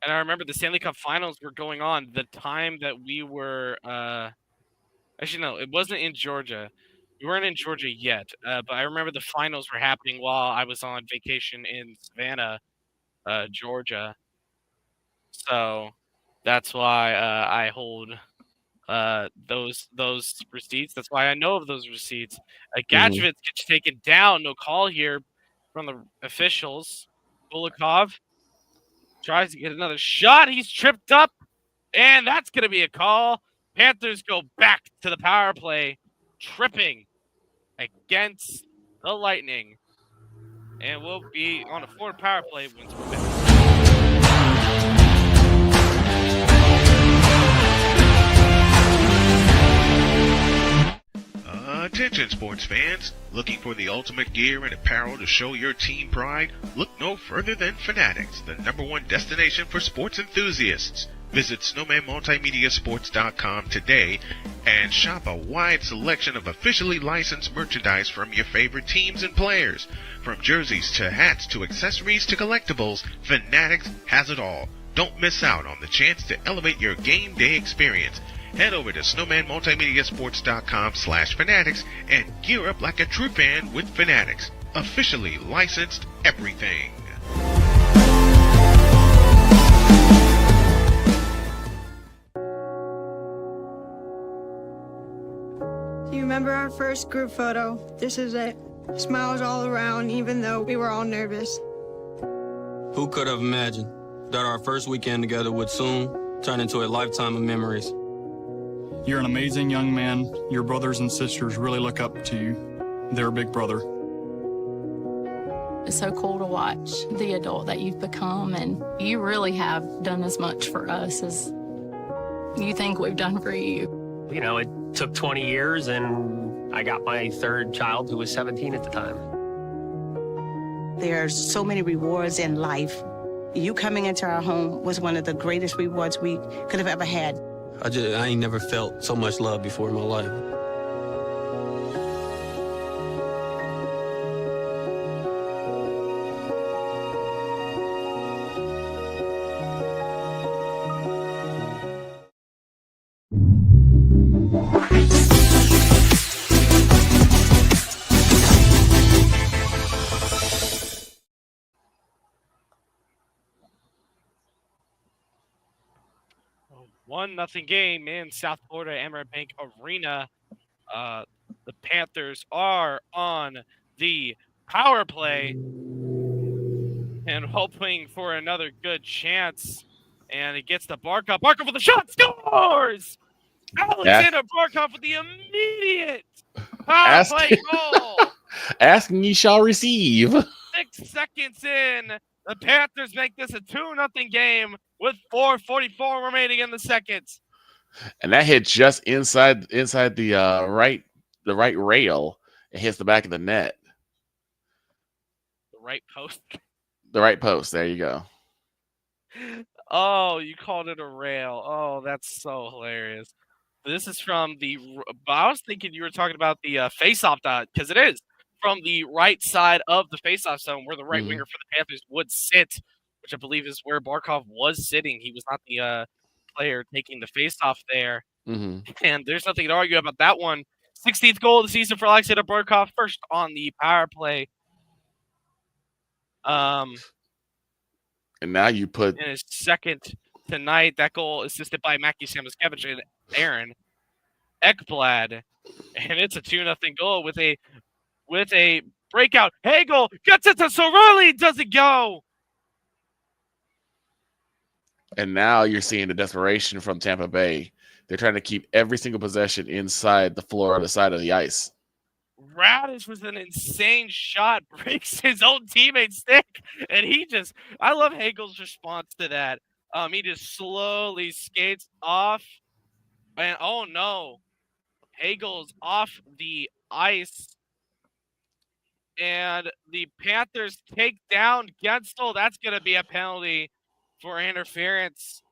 And I remember the Stanley Cup Finals were going on the time that we were. Actually, no, it wasn't in Georgia. We weren't in Georgia yet, but I remember the finals were happening while I was on vacation in Savannah, Georgia. So that's why I hold those receipts. That's why I know of those receipts. Gadgevitz gets taken down. No call here from the officials. Kulikov tries to get another shot. He's tripped up, and that's going to be a call. Panthers go back to the power play, tripping against the Lightning, and we'll be on a 4 power play once we're back. Attention sports fans, looking for the ultimate gear and apparel to show your team pride? Look no further than Fanatics, the #1 destination for sports enthusiasts. Visit snowmanmultimediasports.com today and shop a wide selection of officially licensed merchandise from your favorite teams and players. From jerseys to hats to accessories to collectibles, Fanatics has it all. Don't miss out on the chance to elevate your game day experience. Head over to snowmanmultimediasports.com/fanatics and gear up like a true fan with Fanatics. Officially licensed everything. Do you remember our first group photo? This is it. Smiles all around, even though we were all nervous. Who could have imagined that our first weekend together would soon turn into a lifetime of memories? You're an amazing young man. Your brothers and sisters really look up to you. They're a big brother. It's so cool to watch the adult that you've become, and you really have done as much for us as you think we've done for you. You know, it took 20 years, and I got my third child who was 17 at the time. There's so many rewards in life. You coming into our home was one of the greatest rewards we could have ever had. I ain't never felt so much love before in my life. Nothing game in South Florida Emirates Bank Arena. The Panthers are on the power play and hoping for another good chance. And it gets to Barkov. Barkov with the shot, scores! Alexander Barkov with the immediate power play goal. Asking ye shall receive. 6 seconds in, the Panthers make this a 2-0 game with 4:44 remaining in the second. And that hit just inside the right rail. It hits the back of the net. The right post. The right post. There you go. Oh, you called it a rail. Oh, that's so hilarious. This is from the. I was thinking you were talking about the face-off dot, because it is from the right side of the face-off zone where the right winger for the Panthers would sit, which I believe is where Barkov was sitting. He was not the player taking the face-off there. And there's nothing to argue about that one. 16th goal of the season for Alexander Barkov, first on the power play. And now you put in his second tonight. That goal assisted by Mackie Samoskevich and Aaron Ekblad. And it's a 2-0 goal with a breakout. Hagel gets it to Sorelli, doesn't go. And now you're seeing the desperation from Tampa Bay They're trying to keep every single possession inside the floor on the side of the ice. Radish was an insane shot, breaks his own teammate's stick, and I love Hagel's response to that. He just slowly skates off, and oh no, Hagel's off the ice, and the Panthers take down Gensel. That's going to be a penalty for interference.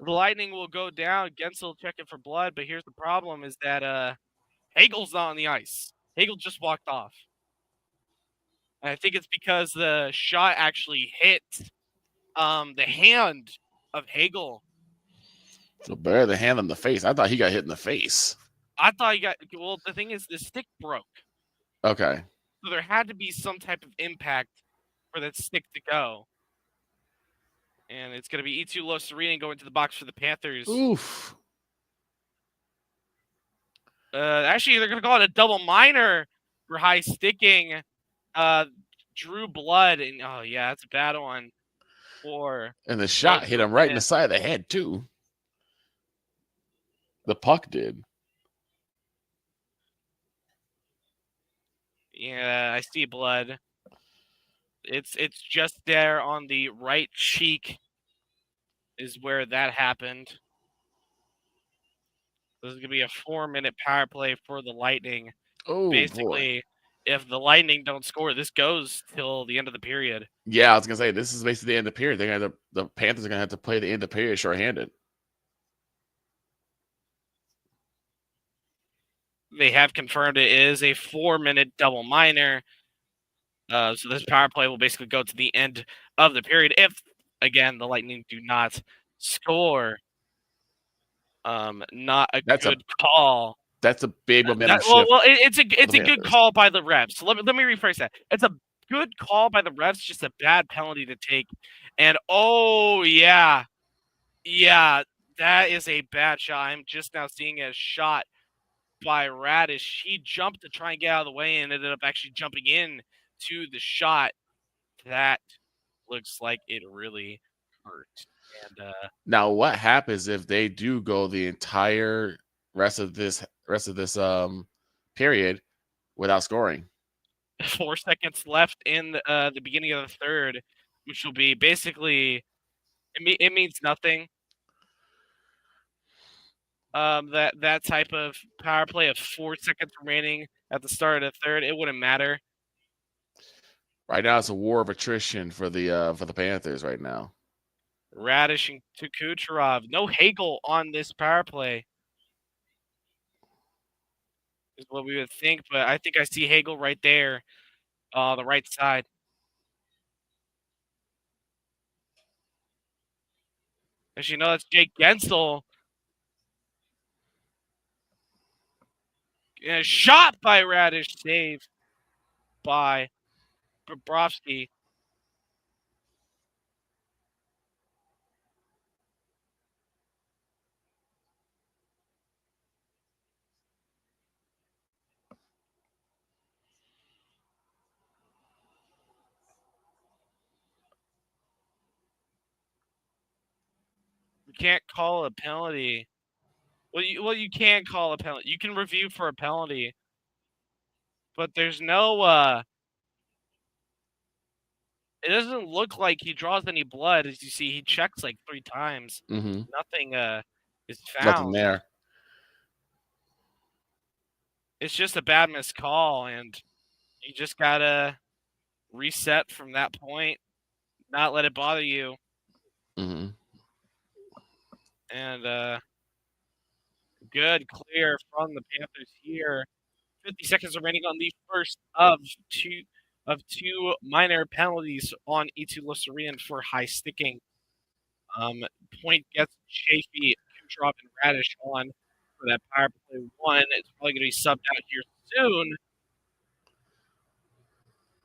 The Lightning will go down. Gensel checking for blood, but here's the problem: is that Hagel's not on the ice. Hagel just walked off. And I think it's because the shot actually hit the hand of Hagel. So better the hand on the face. I thought he got hit in the face. I thought he got. Well, the thing is, the stick broke. Okay. So there had to be some type of impact for that stick to go. And it's going to be E2 Los Serena going to the box for the Panthers. Oof. Actually, they're going to call it a double minor for high sticking. Drew blood. And oh, yeah, that's a bad one. And the shot hit him right in the side of the head, too. The puck did. Yeah, I see blood. It's just there on the right cheek is where that happened. This is going to be a 4-minute power play for the Lightning. Oh, basically, if the Lightning don't score, this goes till the end of the period. Yeah, I was going to say, this is basically the end of the period. The Panthers are going to have to play the end of the period shorthanded. They have confirmed it is a 4-minute double minor. So this power play will basically go to the end of the period if, again, the Lightning do not score. Not a good call. That's a big momentum shift. Well, it's a good call by the refs. So let me rephrase that. It's a good call by the refs, just a bad penalty to take. And oh yeah, that is a bad shot. I'm just now seeing a shot by Radish. He jumped to try and get out of the way and ended up actually jumping in to the shot. That looks like it really hurt. And now, what happens if they do go the entire rest of this period without scoring? 4 seconds left in the beginning of the third, which will be basically it means nothing. That type of power play of 4 seconds remaining at the start of the third, it wouldn't matter. Right now, it's a war of attrition for the Panthers right now. Radish and Kucherov. No Hagel on this power play is what we would think, but I think I see Hagel right there, the right side. As you know, that's Jake Gensel. And a shot by Radish, saved by Bobrovsky. You can't call a penalty. Well, you can call a penalty. You can review for a penalty, but there's no. It doesn't look like he draws any blood. As you see, he checks like 3 times. Mm-hmm. Nothing is found. Nothing there. It's just a bad missed call, and you just gotta reset from that point. Not let it bother you. Mm-hmm. And good clear from the Panthers here. 50 seconds remaining on the first of two minor penalties on E2 Losarian for high sticking. Point gets Chafee, Kucherov, and Radish on for that power play 1. It's probably going to be subbed out here soon.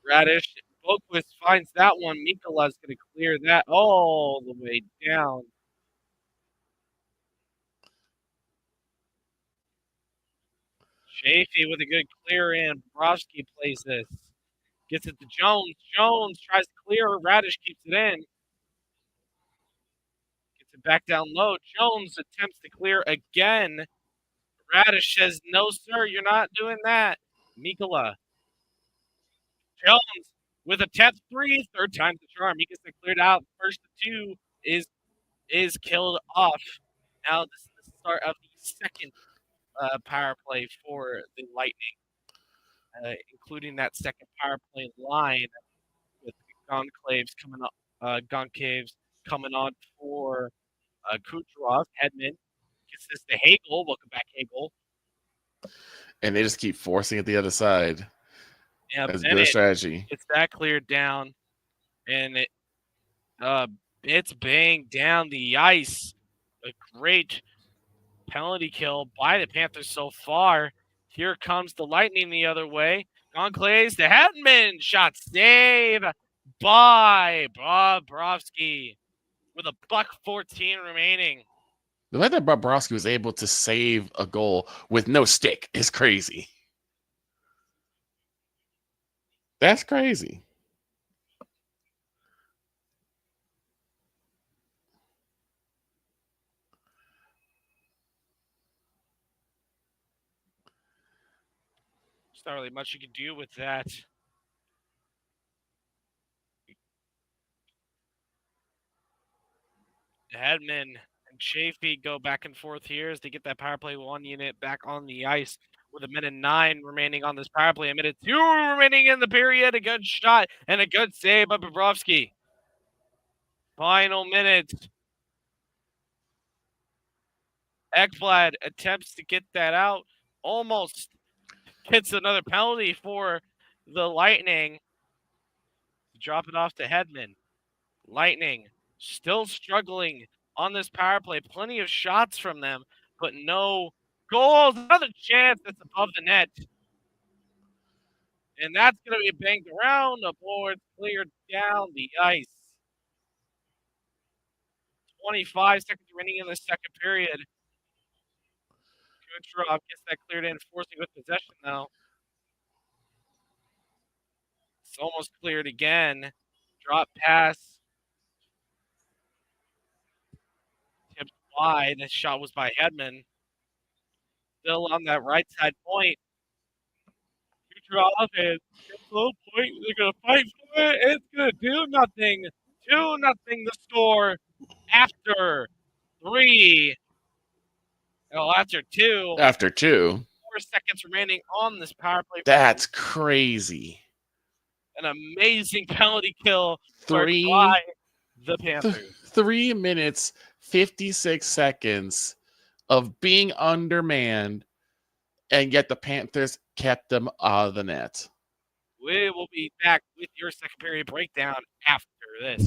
Radish, Boquist finds that one. Mikola's going to clear that all the way down. Chafee with a good clear in. Bobrovsky plays this. Gets it to Jones. Jones tries to clear. Radish keeps it in. Gets it back down low. Jones attempts to clear again. Radish says, no, sir, you're not doing that. Mikola. Jones with a 10th three. Third time's the charm. He gets it cleared out. First two is killed off. Now this is the start of the second power play for the Lightning, including that second power play line with Gonclaves coming on for Kucherov. Hedman gets this to Hagel. Welcome back, Hagel. And they just keep forcing it the other side. Yeah, that's good strategy. It's that cleared down, and it's banged down the ice. A great penalty kill by the Panthers so far. Here comes the Lightning the other way. Gonclaves to Hedman. Shot save by Bobrovsky with a $1:14 remaining. The fact that Bobrovsky was able to save a goal with no stick is crazy. That's crazy. There's not really much you can do with that. Hedman and Chafee go back and forth here as they get that power play 1 unit back on the ice with 1:09 remaining on this power play. 1:02 remaining in the period. A good shot and a good save by Bobrovsky. Final minute. Ekblad attempts to get that out. Almost hits another penalty for the Lightning. Drop it off to Hedman. Lightning still struggling on this power play. Plenty of shots from them, but no goals. Another chance that's above the net. And that's going to be banged around. The board cleared down the ice. 25 seconds remaining in the second period. Kucherov gets that cleared in, forcing with possession now. It's almost cleared again. Drop pass. Tipped wide. That shot was by Hedman. Still on that right side point. Kucherov is low point. They're going to fight for it. It's going to do nothing. 2-0 the score after 3. Oh, after 2. After 2. 4 seconds remaining on this power play. That's crazy. An amazing penalty kill by the Panthers. 3 minutes, 56 seconds of being undermanned, and yet the Panthers kept them out of the net. We will be back with your second period breakdown after this.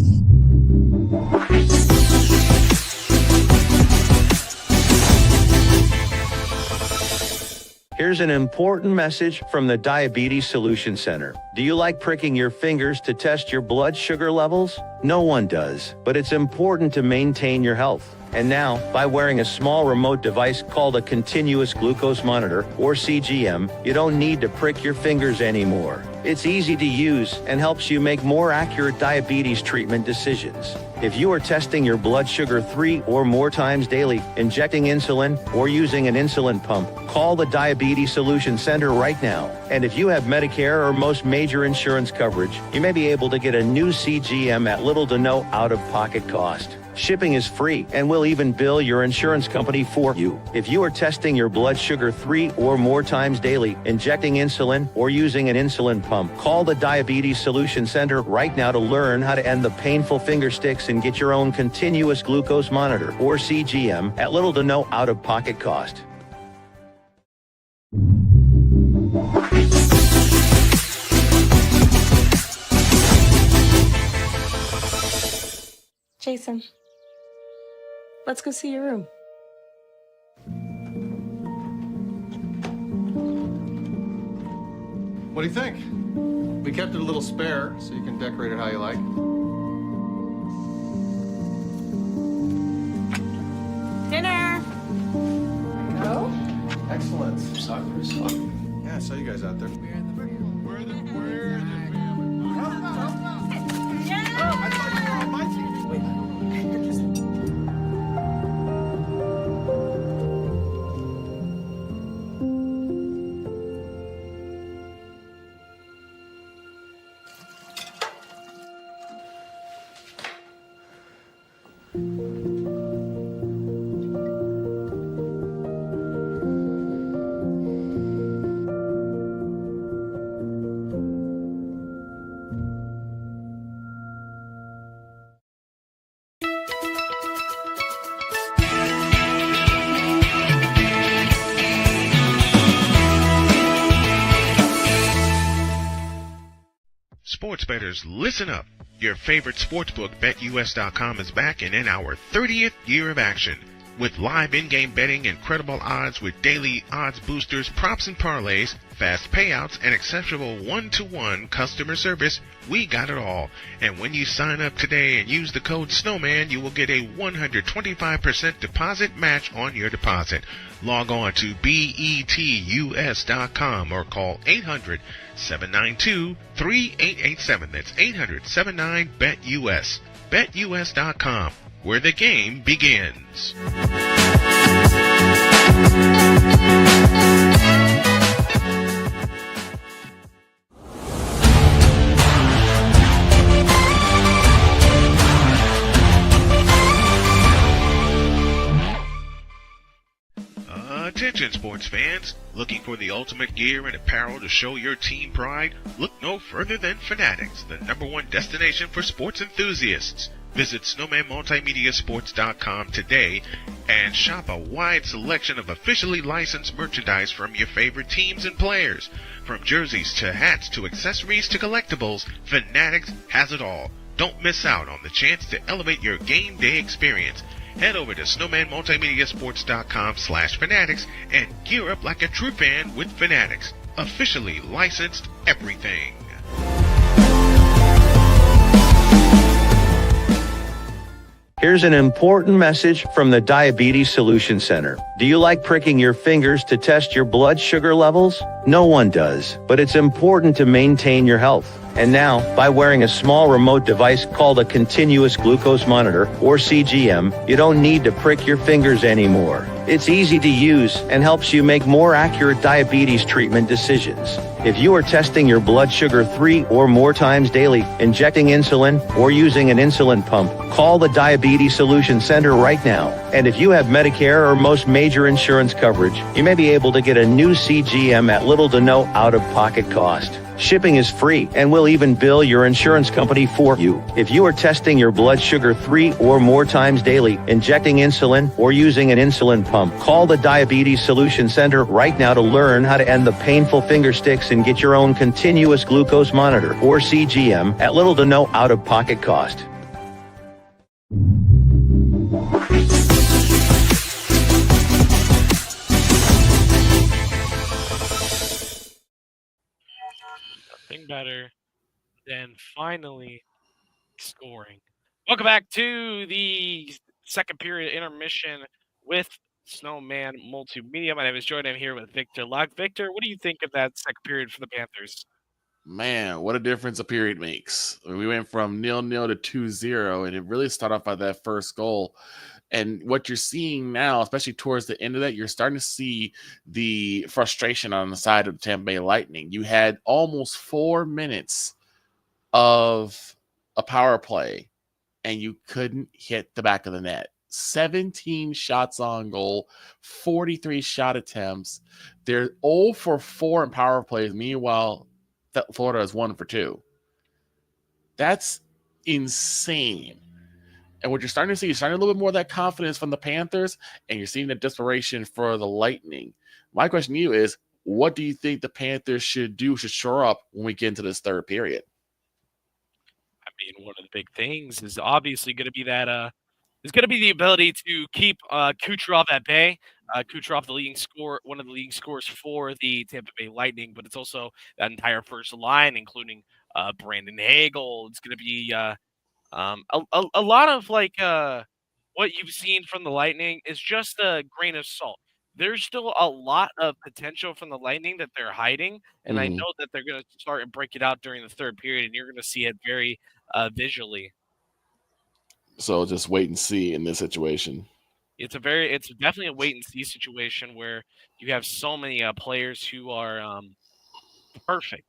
Here's an important message from the Diabetes Solution Center. Do you like pricking your fingers to test your blood sugar levels? No one does, but it's important to maintain your health. And now, by wearing a small remote device called a continuous glucose monitor, or CGM, you don't need to prick your fingers anymore. It's easy to use and helps you make more accurate diabetes treatment decisions. If you are testing your blood sugar 3 or more times daily, injecting insulin, or using an insulin pump, call the Diabetes Solution Center right now. And if you have Medicare or most major insurance coverage, you may be able to get a new CGM at little to no out-of-pocket cost. Shipping is free, and we'll even bill your insurance company for you. If you are testing your blood sugar 3 or more times daily, injecting insulin, or using an insulin pump, call the Diabetes Solution Center right now to learn how to end the painful finger sticks and get your own continuous glucose monitor, or CGM, at little to no out-of-pocket cost. Jason, let's go see your room. What do you think? We kept it a little spare, so you can decorate it how you like. Dinner! Go. Excellent. Soccer. Yeah, I saw you guys out there. Sports bettors, listen up. Your favorite sportsbook, BetUS.com, is back and in our 30th year of action. With live in-game betting, incredible odds with daily odds boosters, props and parlays, fast payouts, and exceptional one-to-one customer service, we got it all. And when you sign up today and use the code SNOWMAN, you will get a 125% deposit match on your deposit. Log on to betus.com or call 800-792-3887. That's 800-79-BET-US. BetUS.com, where the game begins. Attention sports fans, looking for the ultimate gear and apparel to show your team pride? Look no further than Fanatics, the #1 destination for sports enthusiasts. Visit snowmanmultimediasports.com today and shop a wide selection of officially licensed merchandise from your favorite teams and players. From jerseys to hats to accessories to collectibles, Fanatics has it all. Don't miss out on the chance to elevate your game day experience. Head over to snowmanmultimediasports.com/fanatics and gear up like a true fan with Fanatics. Officially licensed everything. Here's an important message from the Diabetes Solution Center. Do you like pricking your fingers to test your blood sugar levels? No one does, but it's important to maintain your health. And now, by wearing a small remote device called a continuous glucose monitor, or CGM, you don't need to prick your fingers anymore. It's easy to use and helps you make more accurate diabetes treatment decisions. If you are testing your blood sugar 3 or more times daily, injecting insulin, or using an insulin pump, call the Diabetes Solution Center right now. And if you have Medicare or most major insurance coverage, you may be able to get a new CGM at little to no out-of-pocket cost. Shipping is free, and we'll even bill your insurance company for you. If you are testing your blood sugar 3 or more times daily, injecting insulin, or using an insulin pump, call the Diabetes Solution Center right now to learn how to end the painful finger sticks and get your own continuous glucose monitor, or CGM, at little to no out-of-pocket cost. Nothing better than finally scoring. Welcome back to the second period intermission with Snowman Multimedia. My name is Jordan. I'm here with Victor Locke. Victor, what do you think of that second period for the Panthers? Man, what a difference a period makes. We went from 0-0 to 2-0, and it really started off by that first goal. And what you're seeing now, especially towards the end of that, you're starting to see the frustration on the side of the Tampa Bay Lightning. You had almost 4 minutes of a power play, and you couldn't hit the back of the net. 17 shots on goal, 43 shot attempts. They're 0 for 4 in power plays. Meanwhile, Florida is 1 for 2. That's insane. And what you're starting to see, you're starting a little bit more of that confidence from the Panthers, and you're seeing the desperation for the Lightning. My question to you is, what do you think the Panthers should do, should shore up when we get into this third period? I mean, one of the big things is obviously going to be that is going to be the ability to keep Kucherov at bay. Kucherov, the leading scorer, one of the leading scorers for the Tampa Bay Lightning, but it's also that entire first line, including Brandon Hagel. It's going to be a lot of like what you've seen from the Lightning is just a grain of salt. There's still a lot of potential from the Lightning that they're hiding, and I know that they're going to start and break it out during the third period, and you're going to see it very visually. So just wait and see in this situation. It's definitely a wait and see situation where you have so many players who are perfect,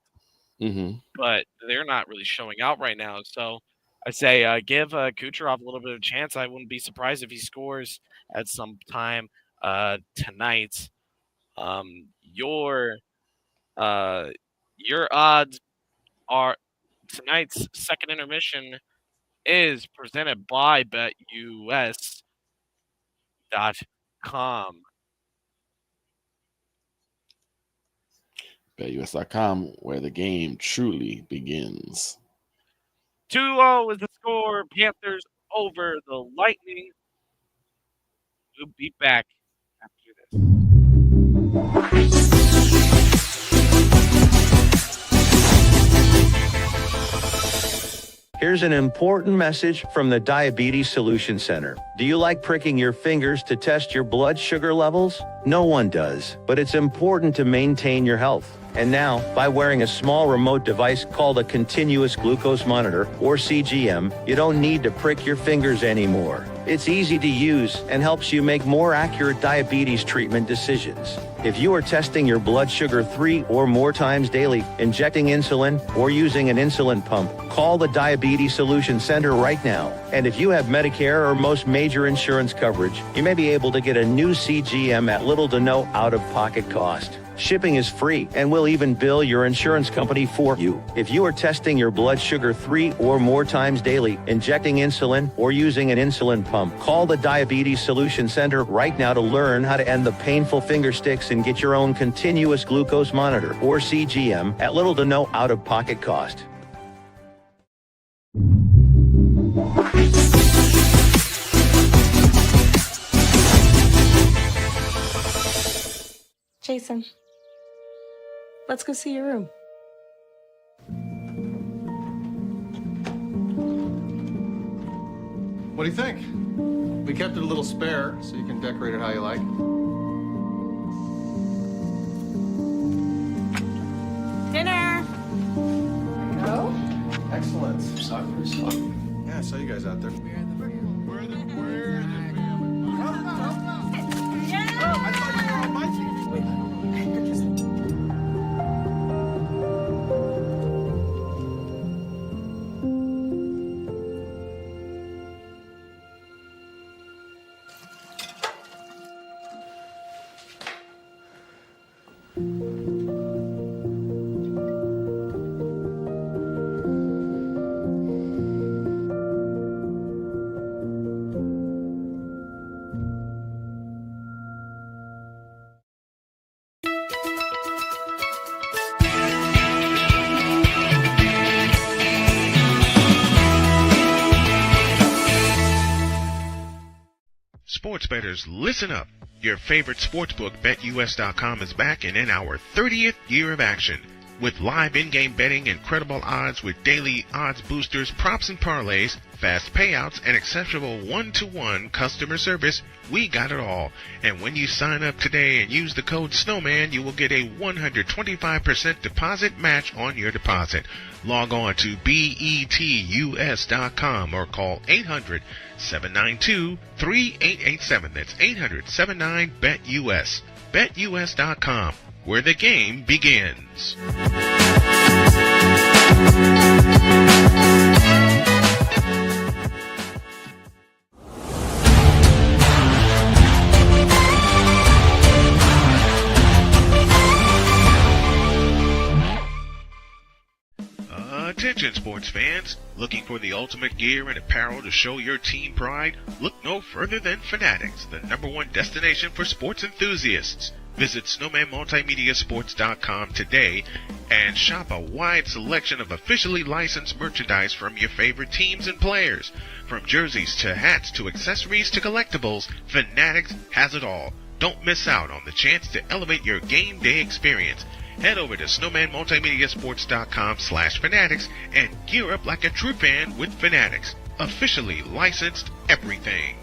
but they're not really showing out right now. So I say give Kucherov a little bit of a chance. I wouldn't be surprised if he scores at some time tonight. Your odds are tonight's second intermission is presented by BetUS.com. BetUS.com, where the game truly begins. 2-0 is the score. Panthers over the Lightning. We'll be back after this. Here's an important message from the Diabetes Solution Center. Do you like pricking your fingers to test your blood sugar levels? No one does, but it's important to maintain your health. And now, by wearing a small remote device called a continuous glucose monitor, or CGM, you don't need to prick your fingers anymore. It's easy to use and helps you make more accurate diabetes treatment decisions. If you are testing your blood sugar 3 or more times daily, injecting insulin, or using an insulin pump, call the Diabetes Solution Center right now. And if you have Medicare or most major insurance coverage, you may be able to get a new CGM at little to no out-of-pocket cost. Shipping is free, and we'll even bill your insurance company for you. If you are testing your blood sugar 3 or more times daily, injecting insulin, or using an insulin pump, call the Diabetes Solution Center right now to learn how to end the painful finger sticks and get your own continuous glucose monitor, or CGM, at little to no out-of-pocket cost. Jason, let's go see your room. What do you think? We kept it a little spare, so you can decorate it how you like. Dinner! Go. Excellent. Yeah, I saw you guys out there. Sports bettors, listen up. Your favorite sportsbook, BetUS.com, is back and in our 30th year of action. With live in-game betting, incredible odds with daily odds boosters, props and parlays, fast payouts, and exceptional one-to-one customer service, we got it all. And when you sign up today and use the code SNOWMAN, you will get a 125% deposit match on your deposit. Log on to BETUS.com or call 800-792-3887. That's 800-79-BET-US. BetUS.com, where the game begins. Attention sports fans, looking for the ultimate gear and apparel to show your team pride? Look no further than Fanatics, the #1 destination for sports enthusiasts. Visit SnowmanMultimediaSports.com today and shop a wide selection of officially licensed merchandise from your favorite teams and players. From jerseys to hats to accessories to collectibles, Fanatics has it all. Don't miss out on the chance to elevate your game day experience. Head over to SnowmanMultimediaSports.com/Fanatics and gear up like a true fan with Fanatics. Officially licensed everything.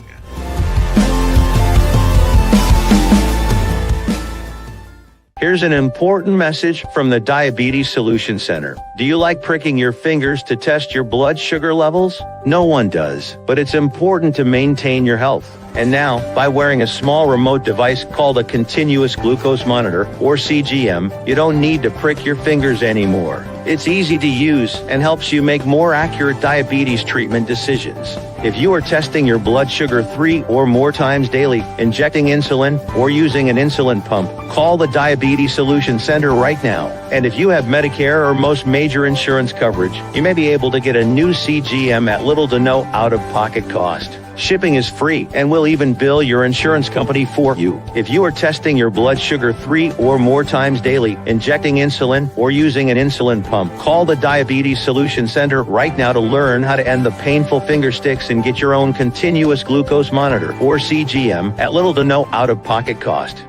Here's an important message from the Diabetes Solution Center. Do you like pricking your fingers to test your blood sugar levels? No one does, but it's important to maintain your health. And now, by wearing a small remote device called a continuous glucose monitor, or CGM, you don't need to prick your fingers anymore. It's easy to use and helps you make more accurate diabetes treatment decisions. If you are testing your blood sugar 3 or more times daily, injecting insulin, or using an insulin pump, call the Diabetes Solution Center right now. And if you have Medicare or most major insurance coverage, you may be able to get a new CGM at little to no out-of-pocket cost. Shipping is free, and we'll even bill your insurance company for you. If you are testing your blood sugar 3 or more times daily, injecting insulin, or using an insulin pump, call the Diabetes Solution Center right now to learn how to end the painful finger sticks and get your own continuous glucose monitor, or CGM, at little to no out-of-pocket cost.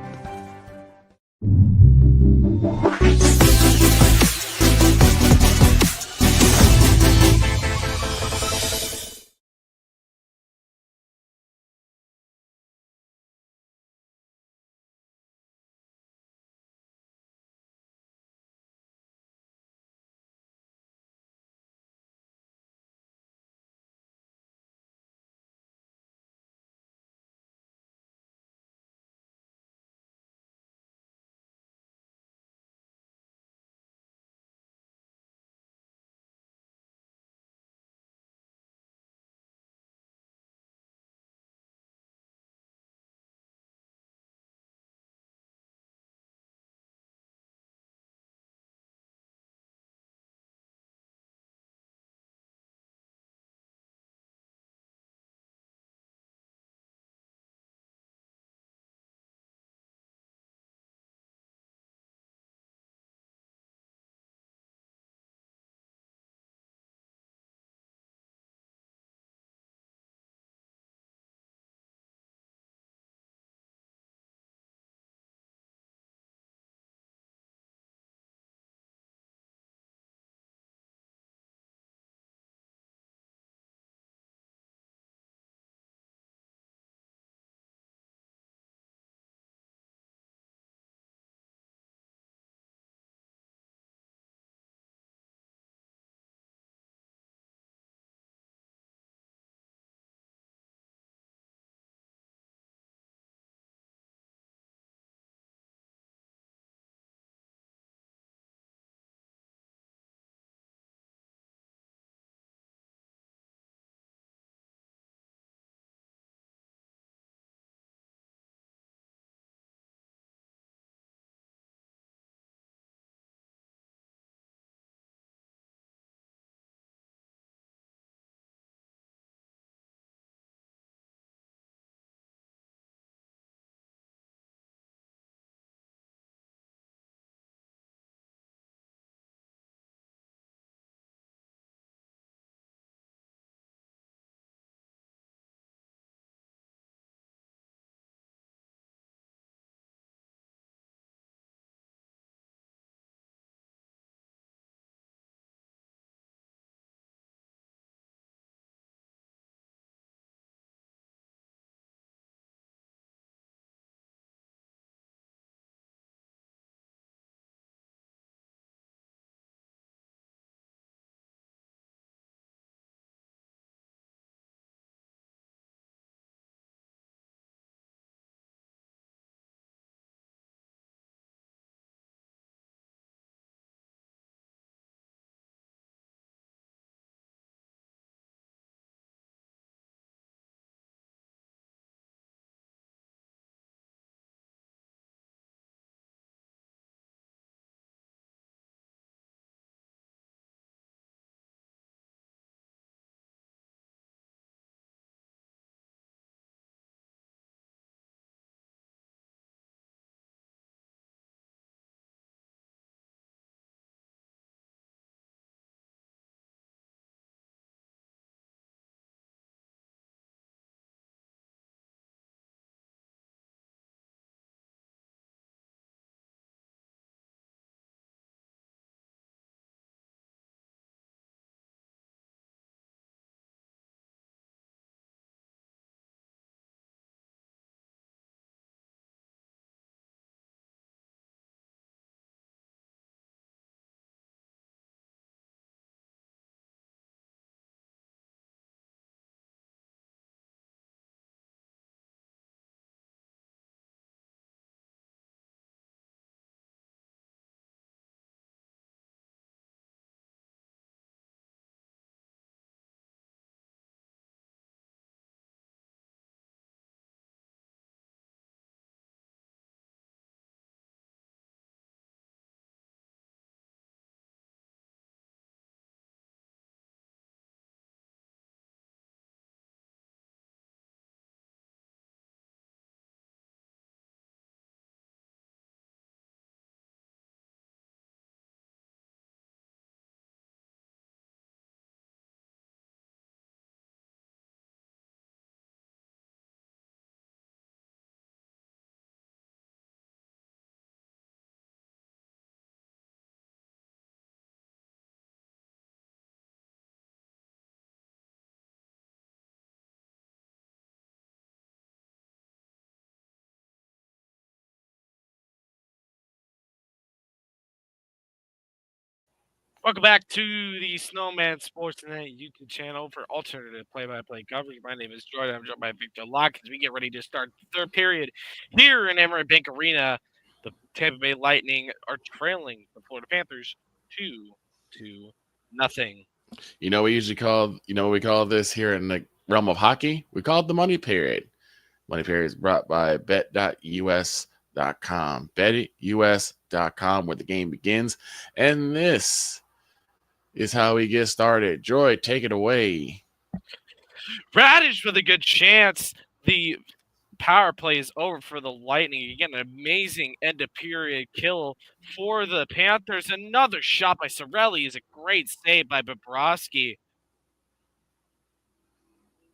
Welcome back to the Snowman Sportsnet YouTube channel for alternative play-by-play coverage. My name is Jordan. I'm joined by Victor Locke as we get ready to start the third period here in Emirates Bank Arena. The Tampa Bay Lightning are trailing the Florida Panthers 2-0. You know, we call this here in the realm of hockey. We call it the money period. Money period is brought by bet.us.com. Bet.us.com, where the game begins. And this is how we get started. Joy, take it away. Radish with a good chance. The power play is over for the Lightning. You get an amazing end of period kill for the Panthers. Another shot by Sorelli is a great save by Bobrovsky.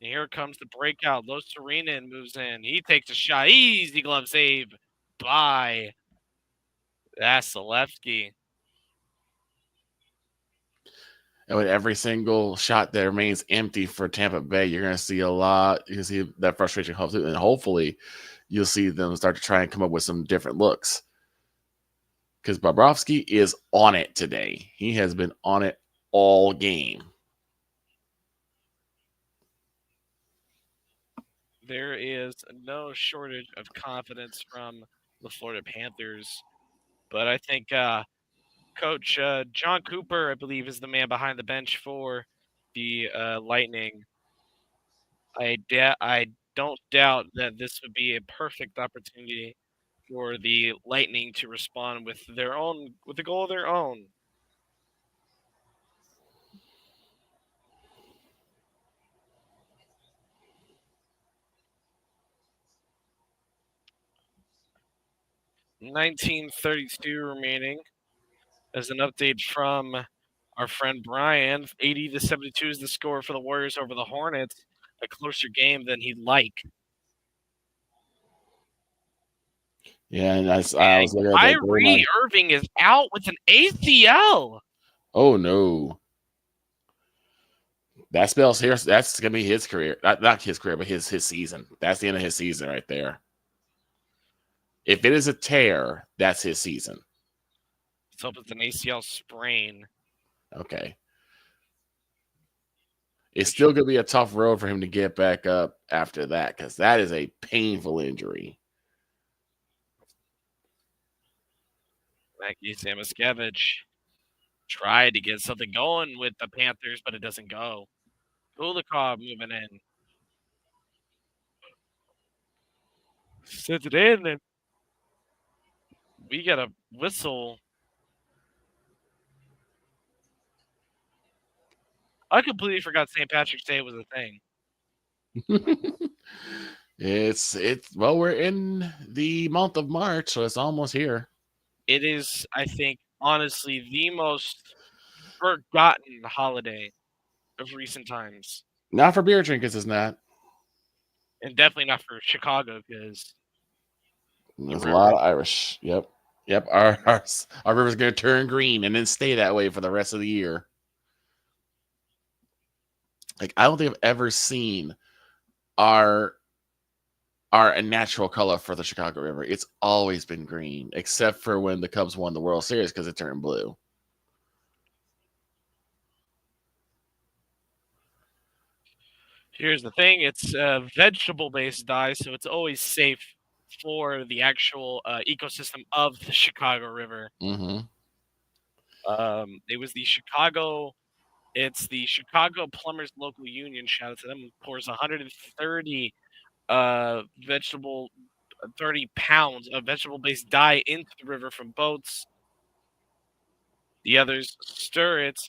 And here comes the breakout. Los Serena moves in. He takes a shot. Easy glove save by Vasilevsky. And with every single shot that remains empty for Tampa Bay, you're going to see a lot. You can see that frustration comes through, and hopefully you'll see them start to try and come up with some different looks. Because Bobrovsky is on it today. He has been on it all game. There is no shortage of confidence from the Florida Panthers. But I think Coach John Cooper, I believe, is the man behind the bench for the Lightning. I don't doubt that this would be a perfect opportunity for the Lightning to respond with a goal of their own. $19:32 remaining. As an update from our friend Brian, 80-72 is the score for the Warriors over the Hornets. A closer game than he'd like. Yeah, and I was looking at that. Kyrie Irving is out with an ACL. Oh no. That spells here. That's gonna be his career. Not his career, but his season. That's the end of his season right there. If it is a tear, that's his season. Let's hope it's an ACL sprain. Okay. It's still going to be a tough road for him to get back up after that, because that is a painful injury. Mackie Samoskevich tried to get something going with the Panthers, but it doesn't go. Kulikov moving in. Sends it in, and we got a whistle. I completely forgot St. Patrick's Day was a thing. Well, we're in the month of March, so it's almost here. It is, I think, honestly, the most forgotten holiday of recent times. Not for beer drinkers, it's not. And definitely not for Chicago, because there's a lot of Irish. Yep. Our river's going to turn green and then stay that way for the rest of the year. Like, I don't think I've ever seen our natural color for the Chicago River. It's always been green, except for when the Cubs won the World Series because it turned blue. Here's the thing. It's a vegetable-based dye, so it's always safe for the actual ecosystem of the Chicago River. Mm-hmm. It was the Chicago... It's the Chicago Plumbers Local Union. Shout out to them. Pours 130 30 pounds of vegetable-based dye into the river from boats. The others stir it.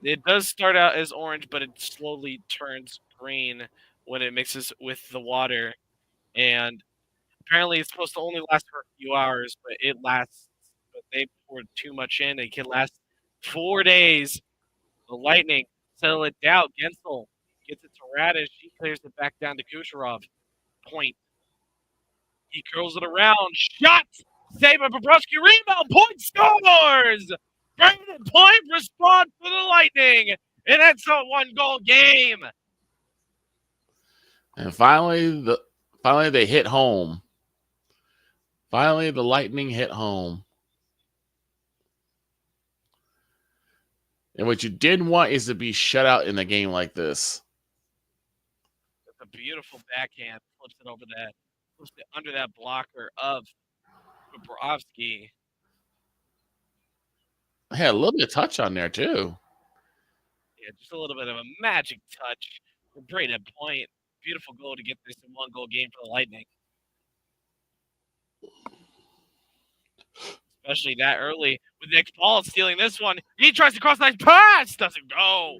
It does start out as orange, but it slowly turns green when it mixes with the water. And apparently it's supposed to only last for a few hours, but it lasts. But they poured too much in. It can last 4 days. The Lightning settle it down. Gensel gets it to Radish. He clears it back down to Kucherov. Point. He curls it around. Shot! Saved by Bobrovsky. Rebound. Point scores! Brandon Point responds for the Lightning. And that's a one-goal game. And finally they hit home. Finally, the Lightning hit home. And what you didn't want is to be shut out in a game like this. It's a beautiful backhand. Flips it over that. Flips it under that blocker of Bobrovsky. I had a little bit of touch on there, too. Yeah, just a little bit of a magic touch. Great at point. Beautiful goal to get this in one-goal game for the Lightning. Especially that early with Nick Paul stealing this one. He tries to cross, nice pass, doesn't go.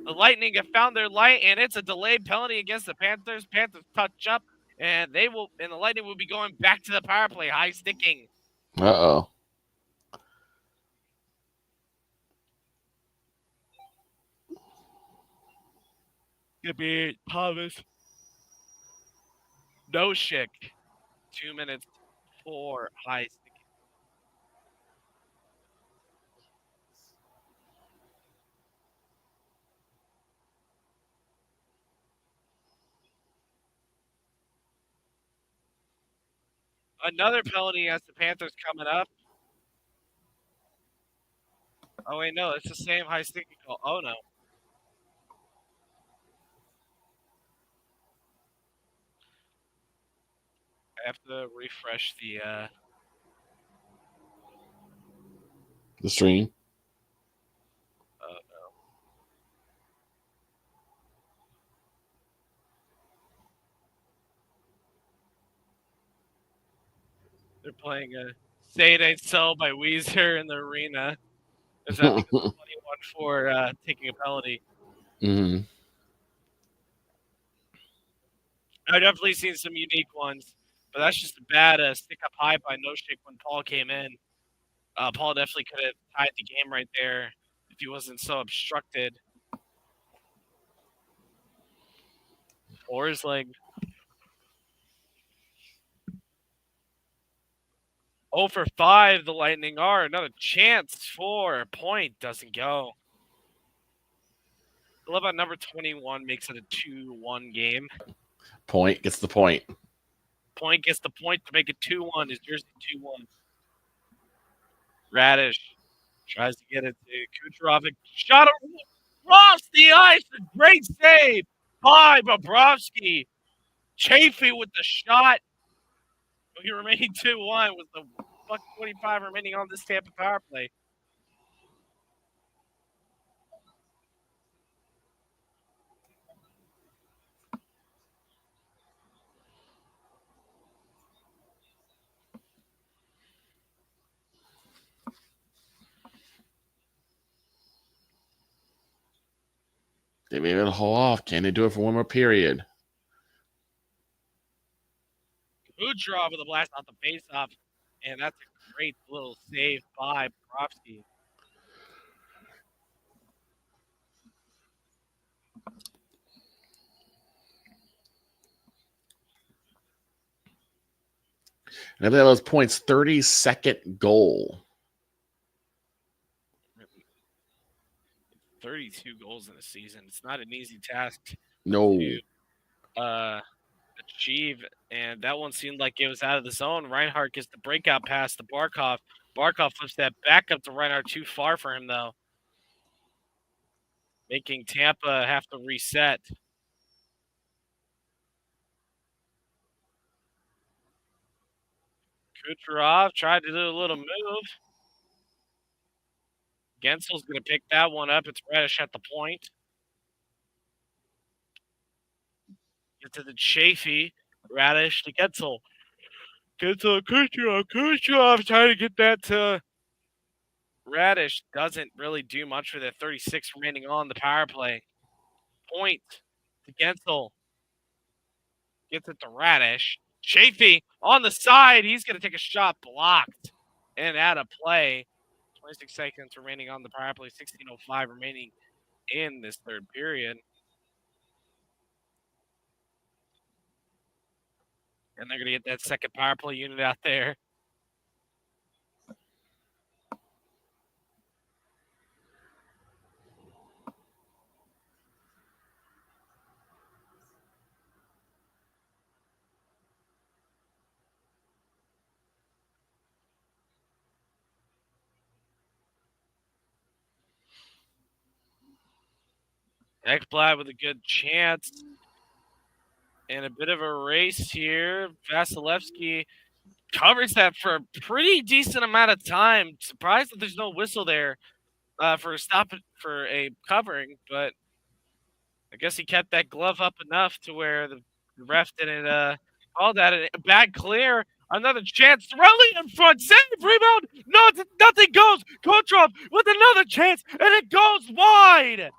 The Lightning have found their light, and it's a delayed penalty against the Panthers. Panthers touch up, and the Lightning will be going back to the power play, high sticking. Uh-oh. Gonna be Thomas. No Schick. 2 minutes for high sticking. Another penalty as the Panthers coming up. Oh, wait, no, it's the same high sticking call. Oh, no. I have to refresh the stream. Oh, no. They're playing a Say It Ain't So by Weezer in the arena. There's that 21 for taking a penalty. Mm-hmm. I've definitely seen some unique ones, but that's just a bad stick up high by No Shake when Paul came in. Paul definitely could have tied the game right there if he wasn't so obstructed. Forsling. 0 for 5, the Lightning are. Another chance for a point. Doesn't go. I love how number 21 makes it a 2-1 game. Point gets the point. Point gets the point to make it 2-1. His jersey 2-1. Radish tries to get it to Kucherov. Shot across the ice. A great save by Bobrovsky. Chafee with the shot. He remaining 2-1 with the buck 25 remaining on this Tampa power play. They may be able to hold off. Can they do it for one more period? Kucherov with a blast off the faceoff, and that's a great little save by Bobrovsky. And that was points 32nd goal. 32 goals in a season. It's not an easy task No. to achieve, and that one seemed like it was out of the zone. Reinhart gets the breakout pass to Barkov. Barkov flips that back up to Reinhart, too far for him, though, making Tampa have to reset. Kucherov tried to do a little move. Gensel's going to pick that one up. It's Reddish at the point. Get to the Chafee. Radish to Gensel. Gensel, Kucherov trying to get that to Radish. Doesn't really do much for the 36 remaining on the power play. Point to Gensel. Gets it to Radish. Chafee on the side. He's going to take a shot blocked and out of play. 26 seconds remaining on the power play. 16:05 remaining in this third period. And they're going to get that second power play unit out there. Ekblad with a good chance. And a bit of a race here. Vasilevsky covers that for a pretty decent amount of time. Surprised that there's no whistle there for a covering, but I guess he kept that glove up enough to where the ref didn't call that a bad clear. Another chance. Rowley in front. Save. Rebound. No, nothing goes. Kucherov with another chance, and it goes wide.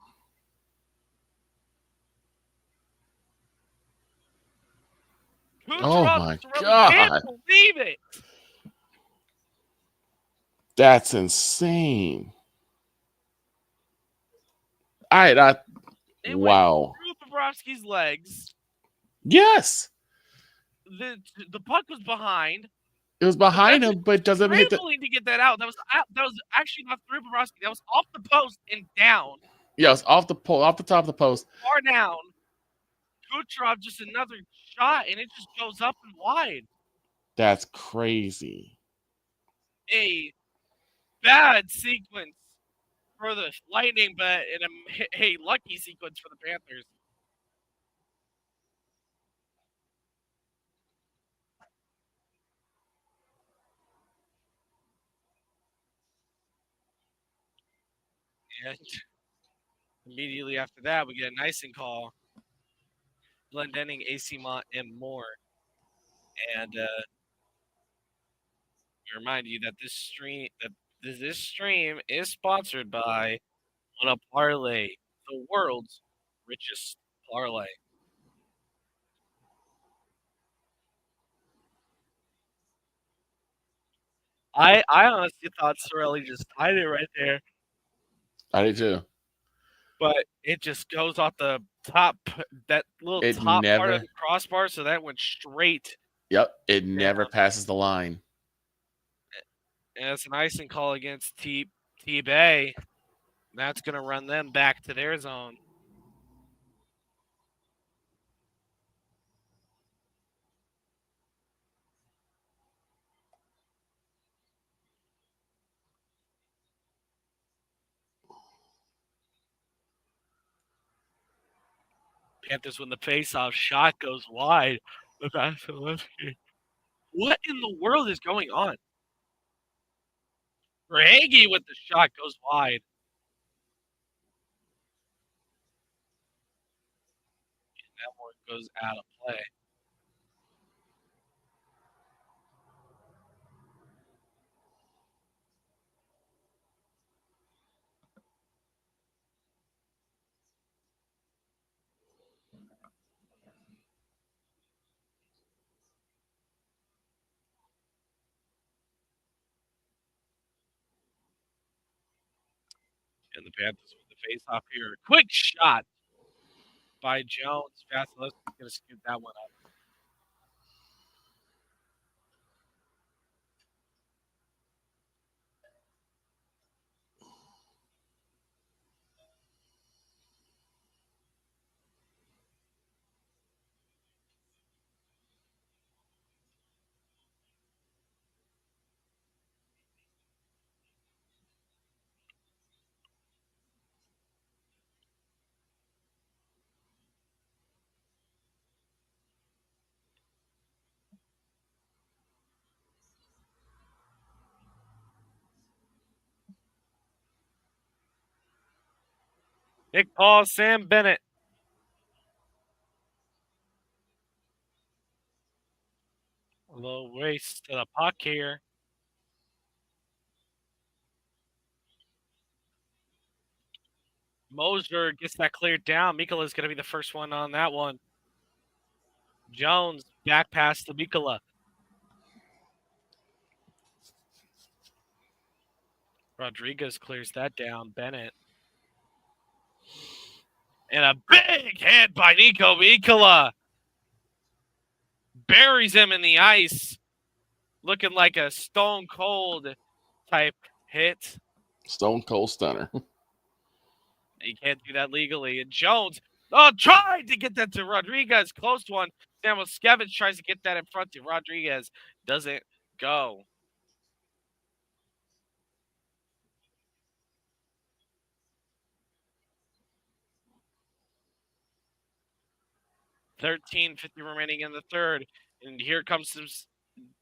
Oh Kucherov my Cirelli God. can't believe it. That's insane. It wow. went through Bobrovsky's legs. Yes. The puck was behind. It was behind him, but doesn't hit the. Scrambling to get that out. That was actually not through Bobrovsky. That was off the post and down. Yeah, it's off the top of the post. Far down. Kucherov just another shot, and it just goes up and wide. That's crazy. A bad sequence for the Lightning, but a lucky sequence for the Panthers. And immediately after that, we get a icing call. Glendenning, AC Mont, and more. And we remind you that this stream is sponsored by on a Parlay, the world's richest parlay. I honestly thought Cirelli just tied it right there, I did too. but it just goes off the top, that little top part of the crossbar, so that went straight. Yep, it never passes the line. And it's an icing call against T-Bay. That's going to run them back to their zone. Panthers win the faceoff. Shot goes wide. What in the world is going on? Verhaeghe with the shot goes wide. And that one goes out of play. And the Panthers with the face-off here. Quick shot by Jones. Vasilevsky's going to scoop that one up. Nick Paul, Sam Bennett. A little race to the puck here. Moser gets that cleared down. Mikkola is going to be the first one on that one. Jones back pass to Mikkola. Rodriguez clears that down. Bennett. And a big hit by Nico Mikkola. Buries him in the ice. Looking like a stone cold type hit. Stone cold stunner. You can't do that legally. And Jones, tried to get that to Rodriguez. Close one. Samuelskevich tries to get that in front to Rodriguez. Doesn't go. 13:50 remaining in the third. And here comes some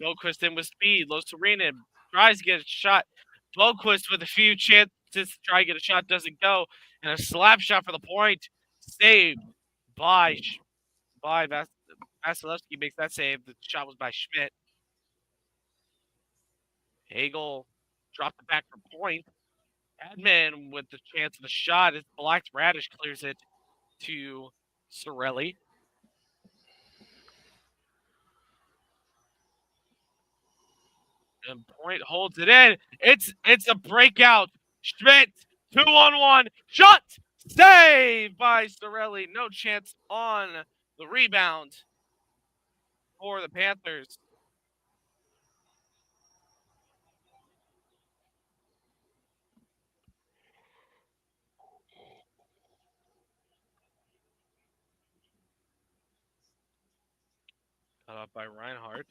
Boquist in with speed. Los Serena tries to get a shot. Boquist with a few chances to try to get a shot, doesn't go. And a slap shot for the point. Saved by Vasilevsky makes that save. The shot was by Schmidt. Hagel dropped it back for point. Edman with the chance of the shot. It's blocked. Radish clears it to Sorelli. And Point holds it in. It's a breakout. Schmidt, 2-on-1. Shot! Save by Sorelli. No chance on the rebound for the Panthers. Cut off by Reinhardt.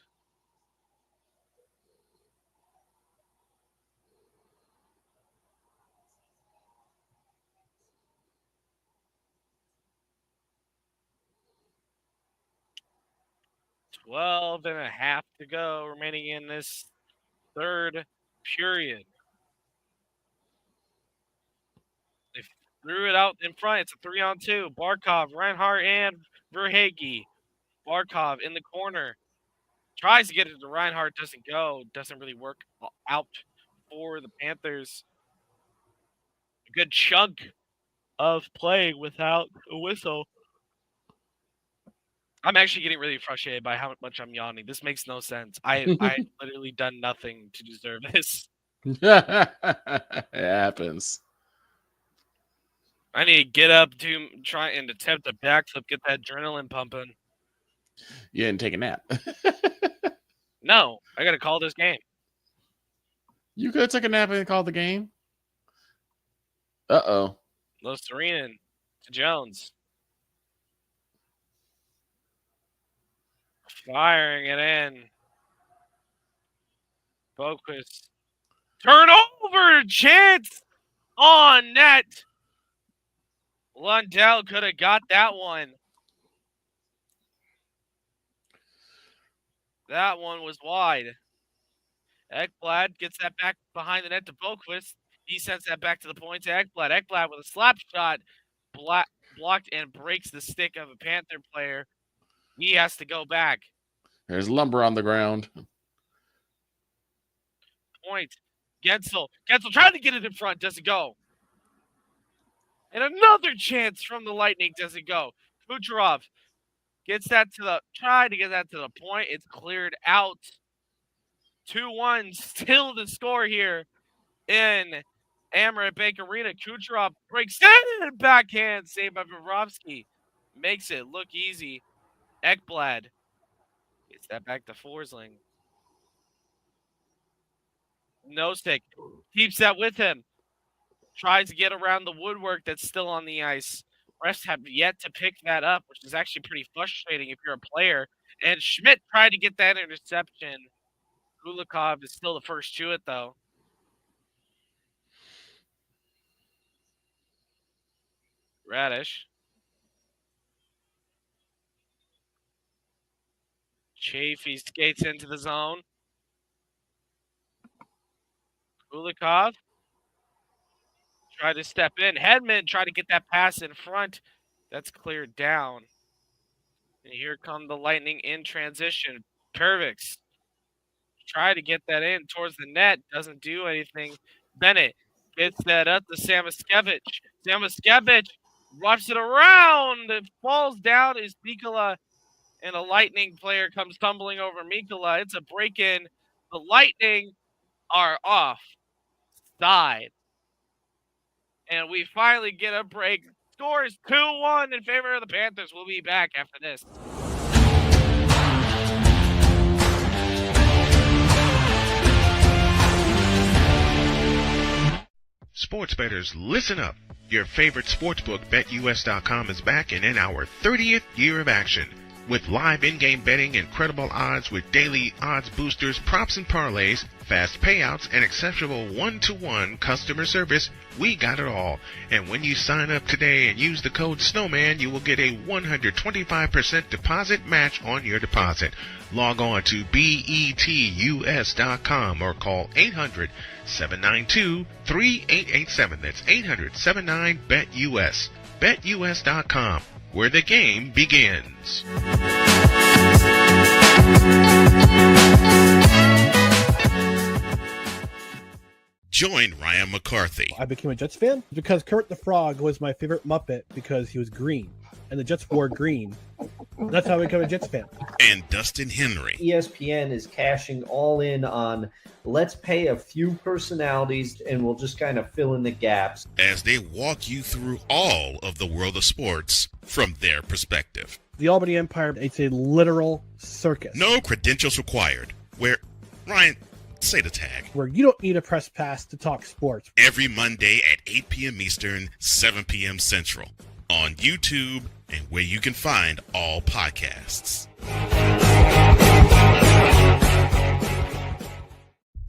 Twelve and a half to go remaining in this third period. They threw it out in front. It's a 3-on-2. Barkov, Reinhardt, and Verhage. Barkov in the corner. Tries to get it to Reinhardt. Doesn't go. Doesn't really work out for the Panthers. A good chunk of playing without a whistle. I'm actually getting really frustrated by how much I'm yawning. This makes no sense. I literally done nothing to deserve this. It happens. I need to get up, try and attempt a backflip, get that adrenaline pumping. You didn't take a nap. No, I got to call this game. You could have took a nap and called the game. Uh-oh. Los Serena to Jones. Firing it in. Boquist. Turnover chance on net. Lundell could have got that one. That one was wide. Ekblad gets that back behind the net to Boquist. He sends that back to the point to Ekblad. Ekblad with a slap shot blocked and breaks the stick of a Panther player. He has to go back. There's lumber on the ground. Point. Gensel trying to get it in front. Doesn't go. And another chance from the Lightning. Doesn't go. Kucherov gets that try to get that to the point. It's cleared out. 2-1. Still the score here in Amerant Bank Arena. Kucherov breaks in. Backhand. Saved by Bobrovsky. Makes it look easy. Ekblad gets that back to Forsling. Nosek keeps that with him. Tries to get around the woodwork that's still on the ice. Refs have yet to pick that up, which is actually pretty frustrating if you're a player. And Schmidt tried to get that interception. Kulikov is still the first to it, though. Radish. Chafee skates into the zone. Kulikov tried to step in. Hedman tried to get that pass in front. That's cleared down. And here come the Lightning in transition. Pervix tried to get that in towards the net. Doesn't do anything. Bennett gets that up to Samoskevich. Samoskevich roughs it around. It falls down. Is Mikkola, and a Lightning player comes tumbling over Mikkola. It's a break-in. The Lightning are off side. And we finally get a break. Score is 2-1 in favor of the Panthers. We'll be back after this. Sports bettors, listen up. Your favorite sportsbook, BetUS.com, is back and in our 30th year of action. With live in-game betting, incredible odds with daily odds boosters, props and parlays, fast payouts, and exceptional one-to-one customer service, we got it all. And when you sign up today and use the code SNOWMAN, you will get a 125% deposit match on your deposit. Log on to betus.com or call 800-792-3887. That's 800-79-BET-US. BetUS.com, where the game begins. Join Ryan McCarthy. I became a Jets fan because Kurt the Frog was my favorite Muppet because he was green, and the Jets wore green. That's how I became a Jets fan. And Dustin Henry. ESPN is cashing all in on let's pay a few personalities and we'll just kind of fill in the gaps. As they walk you through all of the world of sports from their perspective. The Albany Empire, it's a literal circus. No credentials required. Where, Ryan, say the tag. Where you don't need a press pass to talk sports. Every Monday at 8 p.m. Eastern, 7 p.m. Central. On YouTube and where you can find all podcasts.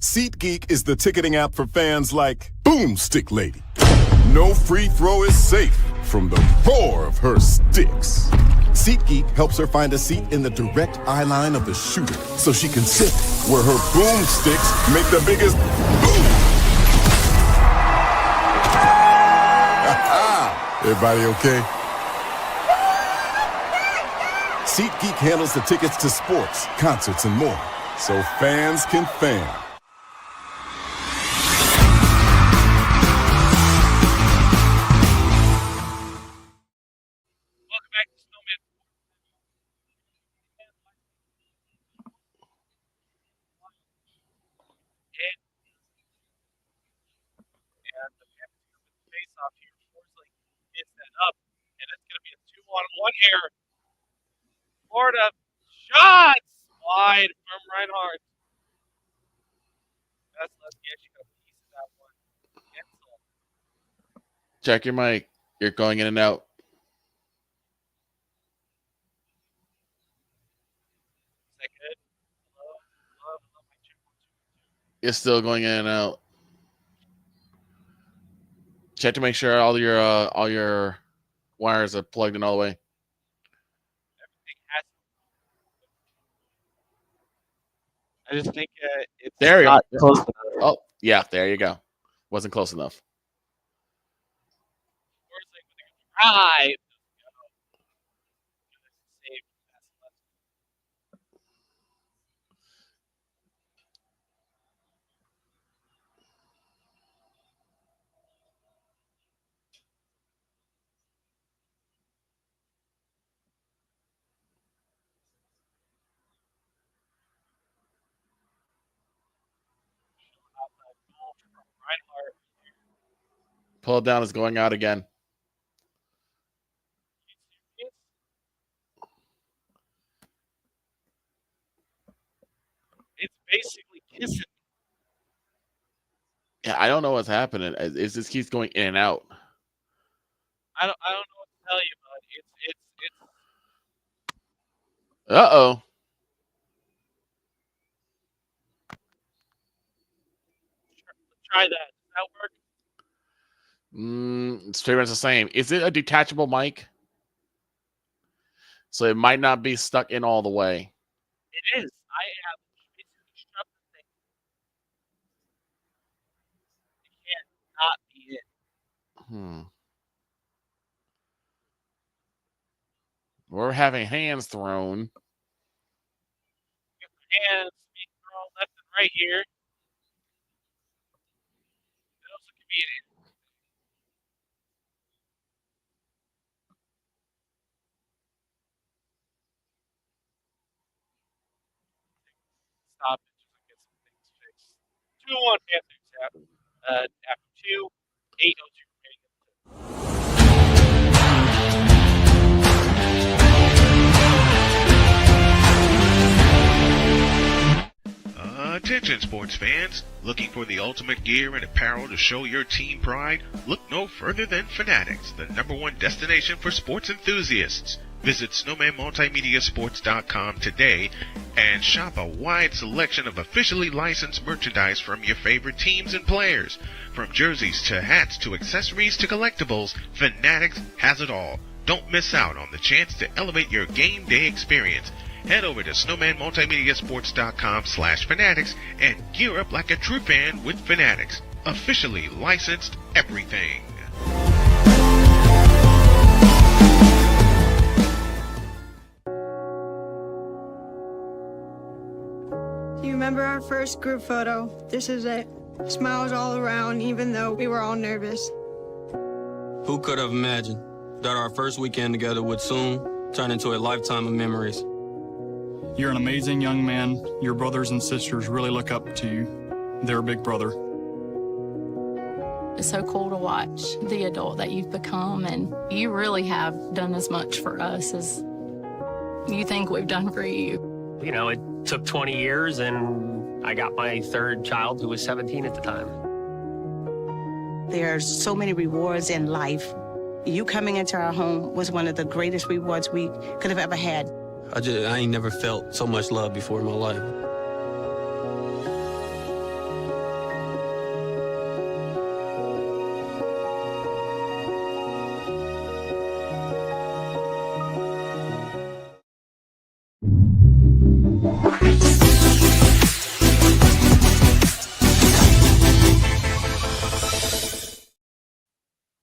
SeatGeek is the ticketing app for fans like Boomstick Lady. No free throw is safe from the roar of her sticks. SeatGeek helps her find a seat in the direct eye line of the shooter so she can sit where her boomsticks make the biggest boom. Everybody okay? SeatGeek handles the tickets to sports, concerts, and more, so fans can fan. Welcome back to Snowman. And the Panthers with the face-off here. Forsley gets that up, and it's going to be a 2-on-1 here. Florida shots wide from Reinhardt. That's lucky. Actually got a piece of that one. Gensel. Check your mic. You're going in and out. Is that good? Hello, my check 1, 2. You're still going in and out. Check to make sure all your wires are plugged in all the way. Everything has. I just think it's There you not go. close enough. Oh, yeah, there you go. Wasn't close enough. Right. Pull it down. It's going out again. It's basically kissing. Yeah, I don't know what's happening. It just keeps going in and out. I don't know what to tell you, bud. It's Uh-oh. try that. Does that work? It's pretty much the same. Is it a detachable mic? So it might not be stuck in all the way. It is. I have basically strapped the thing. It can't not be it. We're having hands thrown. Hands being thrown left and right here. It also could be an stop it just to get some things fixed. 2-1 Panthers after 2, 8:02 remaining. Attention sports fans, looking for the ultimate gear and apparel to show your team pride? Look no further than Fanatics, the #1 destination for sports enthusiasts. Visit SnowmanMultimediaSports.com today and shop a wide selection of officially licensed merchandise from your favorite teams and players. From jerseys to hats to accessories to collectibles, Fanatics has it all. Don't miss out on the chance to elevate your game day experience. Head over to SnowmanMultimediaSports.com/Fanatics and gear up like a true fan with Fanatics. Officially licensed everything. Do you remember our first group photo? This is it. Smiles all around, even though we were all nervous. Who could have imagined that our first weekend together would soon turn into a lifetime of memories? You're an amazing young man. Your brothers and sisters really look up to you. They're a big brother. It's so cool to watch the adult that you've become, and you really have done as much for us as you think we've done for you. You know, it took 20 years, and I got my third child who was 17 at the time. There are so many rewards in life. You coming into our home was one of the greatest rewards we could have ever had. I ain't never felt so much love before in my life.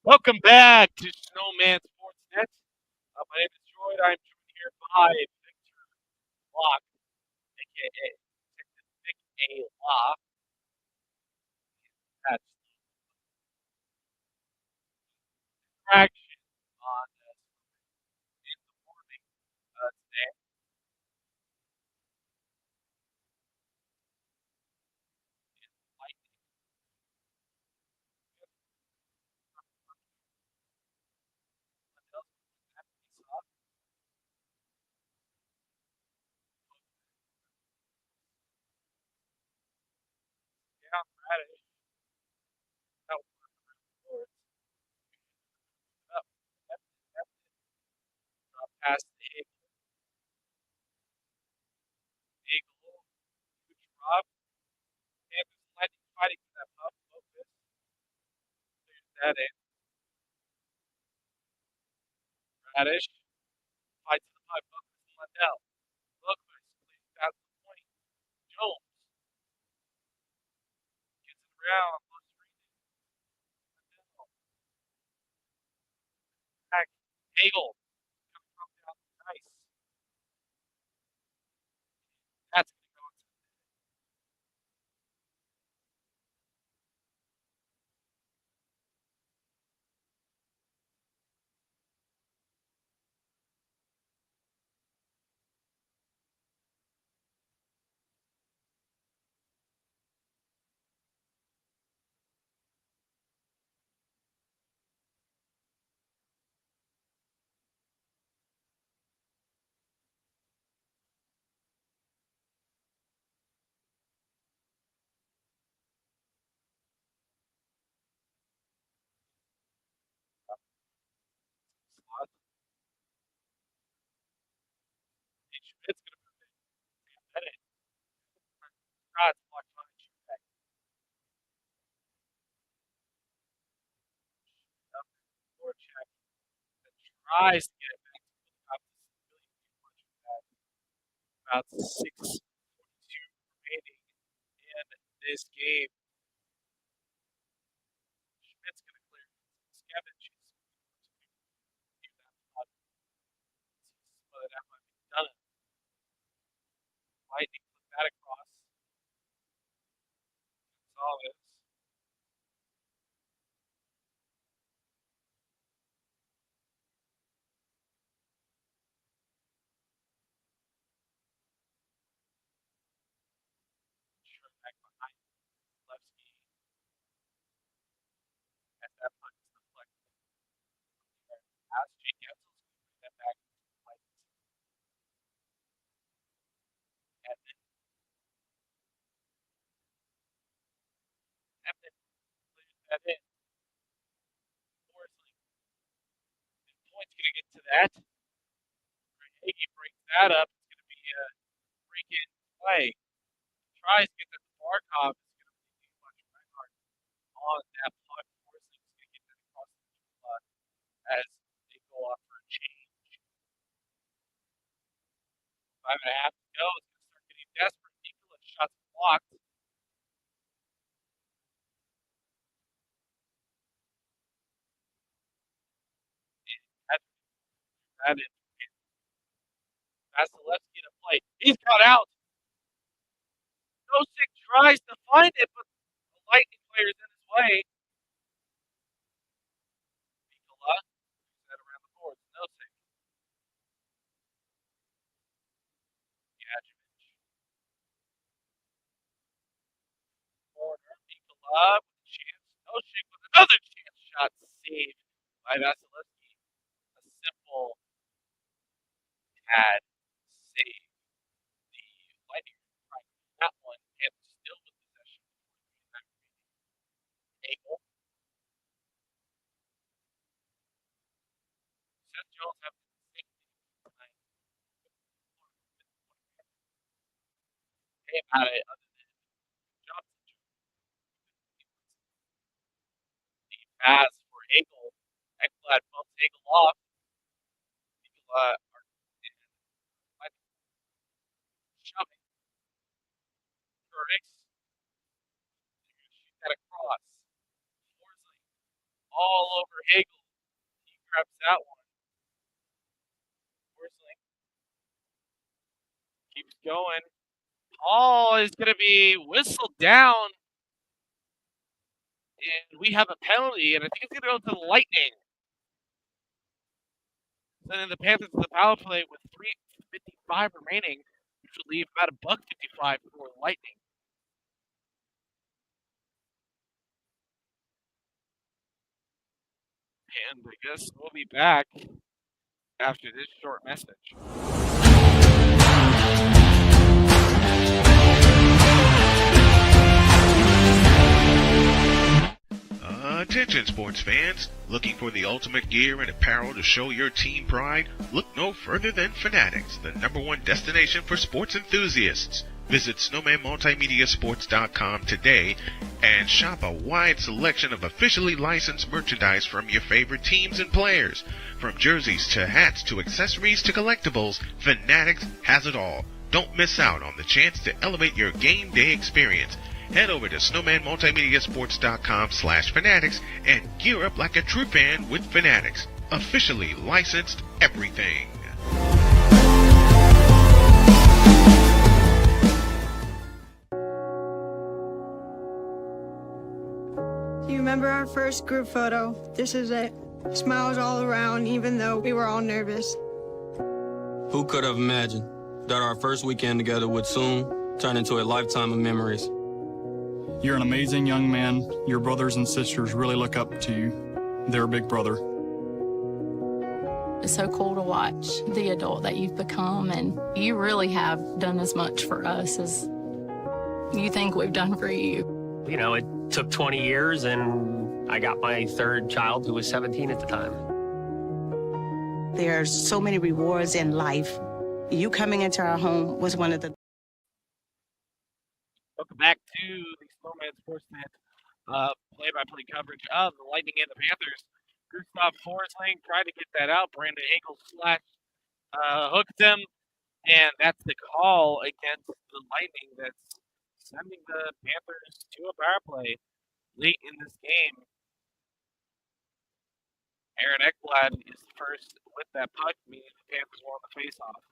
Welcome back to Snowman Sportsnet. My name is Troy. I'm joined here by Victor Locke, aka Vic A. Law. That's traction on in the morning today. Yeah, Radish. Out up. Past the Eagle. Huge drop. Panthers fighting for that puck. Focus. Clears that in. Radish. Fights the puck. Focus. Lundell. Lundqvist. Leads down to the point. Jones. Gets it around. Back. Hagel. Comes down. Nice. That's going to go into slot. It's going to move in. That is. Shots blocked by Chupak. Up. Or check. That tries to get it back to the top. Really too much of that. About 6:42 remaining in this game. Schmidt's going to clear. Skevich is that spot. Whether that might be done. Lightning put that across. Gonzalez. Sure, back behind Levski. At that point, it's deflected. As Jake Getzel's going to bring that back to the Titans. Edmund clears that in. Morrison. And Point's going to get to that. Iggy breaks that up. It's going to be a break-in play. Tries to get that to Barkov. It's going to be too much Reinhardt on that puck. Forsling's going to get that across the middle as they go off for a change. 5.5 to go. It's going to start getting desperate. Nikola shots blocked. That is Vasilevsky to play. He's got out. Nosik tries to find it, but the Lightning player's in his way. Nikola moves that around the boards. Nosik. Gadjevich. Corner. Nikola with a chance. Nosik with another chance shot saved by Vasilevsky. A simple pad save. The Lightning trying that one and still with possession. Hagel. Seth Jones have came out of it other than Johnson. The pass for Hagel. Ekblad bumps Hagel off. Nikola are shoving. Curvix. Shoot that across. Forsling all over Hagel. He grabs that one. Forsling keeps going. Paul is going to be whistled down. And we have a penalty, and I think it's going to go to the Lightning. Sending the Panthers to the power play with 3:55 remaining, which will leave about $1.55 for Lightning. And I guess we'll be back after this short message. Attention sports fans, looking for the ultimate gear and apparel to show your team pride? Look no further than Fanatics, the #1 destination for sports enthusiasts. Visit snowmanmultimediasports.com today and shop a wide selection of officially licensed merchandise from your favorite teams and players. From jerseys to hats to accessories to collectibles, Fanatics has it all. Don't miss out on the chance to elevate your game day experience. Head over to snowmanmultimediasports.com/fanatics and gear up like a true fan with Fanatics. Officially licensed everything. Do you remember our first group photo? This is it. Smiles all around, even though we were all nervous. Who could have imagined that our first weekend together would soon turn into a lifetime of memories? You're an amazing young man. Your brothers and sisters really look up to you. They're a big brother. It's so cool to watch the adult that you've become, and you really have done as much for us as you think we've done for you. You know, it took 20 years, and I got my third child who was 17 at the time. There are so many rewards in life. You coming into our home was one of the... Welcome back to the Snowman Sportsnet play-by-play coverage of the Lightning and the Panthers. Gustav Forsling tried to get that out. Brandon Hagel hooked him, and that's the call against the Lightning that's sending the Panthers to a power play late in this game. Aaron Ekblad is first with that puck, meaning the Panthers will on the face-off.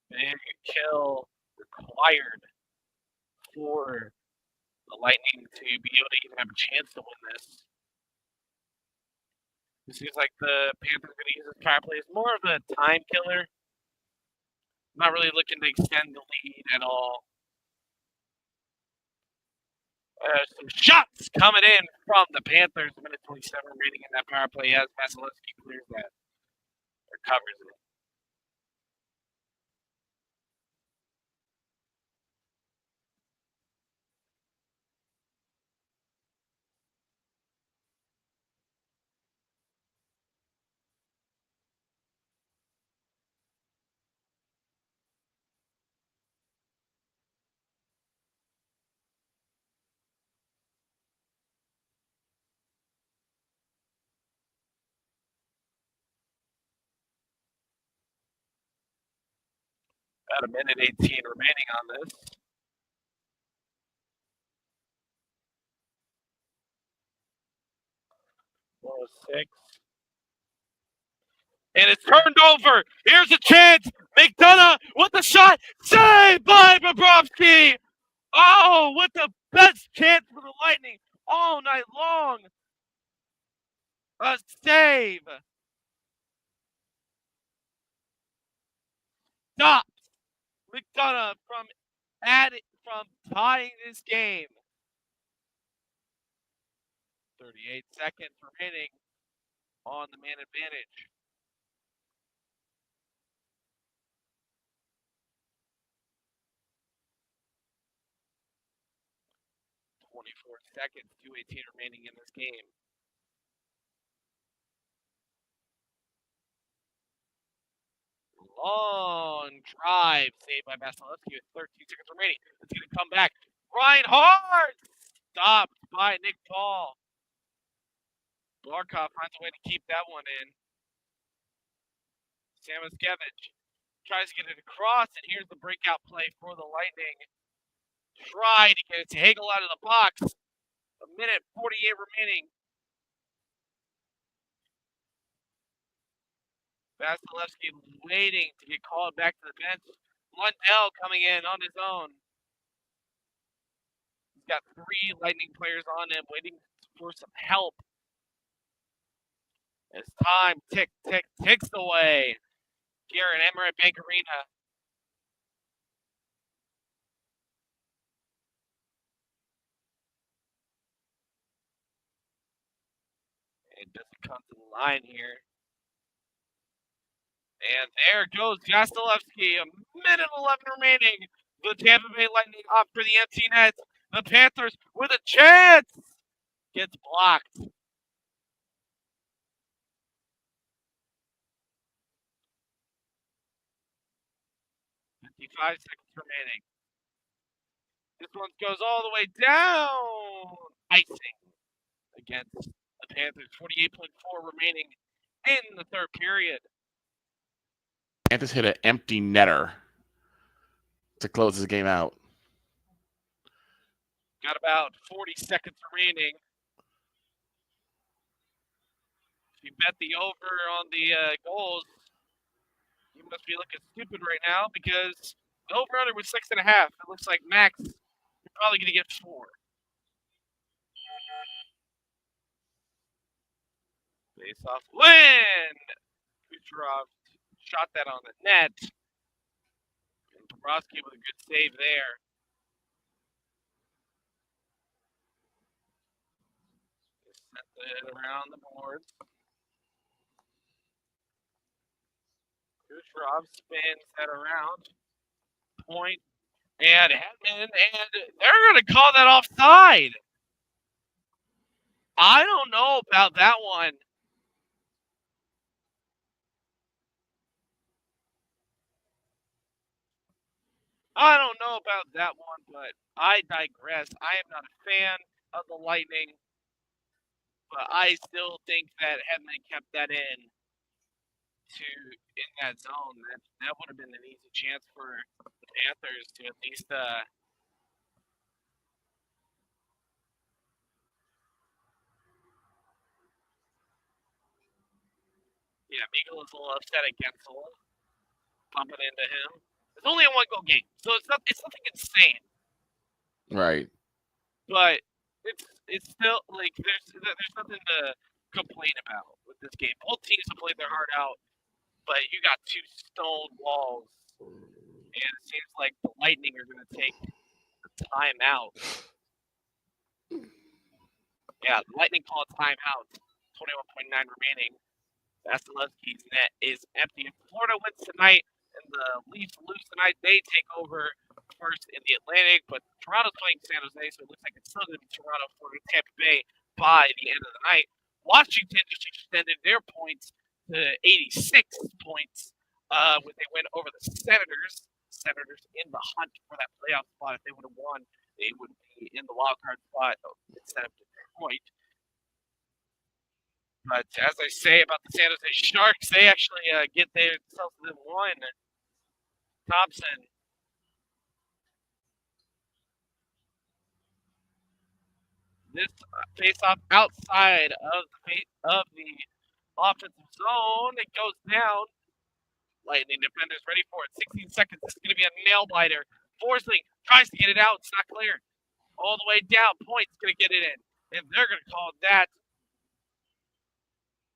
Big kill required for the Lightning to be able to even have a chance to win this. It seems like the Panthers are going to use this power play as more of a time killer. Not really looking to extend the lead at all. Some shots coming in from the Panthers. Minute 27 remaining in that power play as Vasilevsky clears that or covers it. About a minute 18 remaining on this. Six. And it's turned over. Here's a chance. McDonough with the shot. Saved by Bobrovsky. Oh, with the best chance for the Lightning all night long. A save. Stops McDonough from tying this game. 38 seconds remaining on the man advantage. Seconds, 2:18 remaining in this game. Long drive saved by Vasilevsky with 13 seconds remaining. It's going to come back. Reinhardt stopped by Nick Paul. Barkov finds a way to keep that one in. Samoskevich tries to get it across, and here's the breakout play for the Lightning. Try to get it to Hagel out of the box. A minute 48 remaining. Vasilevsky waiting to get called back to the bench. Lundell coming in on his own. He's got 3 Lightning players on him waiting for some help. As time ticks away here at Emirates Bank Arena. It doesn't come to the line here. And there goes Vasilevsky. A minute 11 remaining. The Tampa Bay Lightning opt for the empty net. The Panthers with a chance. Gets blocked. .55 seconds remaining. This one goes all the way down. Icing against the Panthers. 48.4 remaining in the third period. Panthers hit an empty netter to close this game out. Got about 40 seconds remaining. If you bet the over on the goals, you must be looking stupid right now because the over-under was 6.5. It looks like max, you're probably going to get 4. Face-off win! Kucherov shot that on the net. And Bobrovsky with a good save there. Sent it around the boards. Kucherov spins that around. Point. And Hedman. And they're going to call that offside. I don't know about that one. I don't know about that one, but I digress. I am not a fan of the Lightning, but I still think that Hedman kept that in that zone. That would have been an easy chance for the Panthers to at least Miguel is a little upset at Gensel pumping into him. It's only a 1-goal game, so it's nothing insane. Right. But it's still like there's nothing to complain about with this game. Both teams have played their heart out, but you got 2 stone walls, and it seems like the Lightning are going to take the timeout. Yeah, the Lightning call a timeout. 21.9 remaining. Vasilevsky's net is empty. If Florida wins tonight and the Leafs lose tonight, they take over first in the Atlantic. But Toronto's playing San Jose, so it looks like it's still going to be Toronto, Florida, Tampa Bay by the end of the night. Washington just extended their points to 86 points when they win over the Senators. Senators in the hunt for that playoff spot. If they would have won, they would be in the wild card spot instead of Detroit. But as I say about the San Jose Sharks, they actually get themselves to 1 Thompson. This face-off outside of the offensive zone. It goes down. Lightning defenders ready for it. 16 seconds. This is going to be a nail biter. Forsling tries to get it out. It's not clear. All the way down. Point's going to get it in. And they're going to call that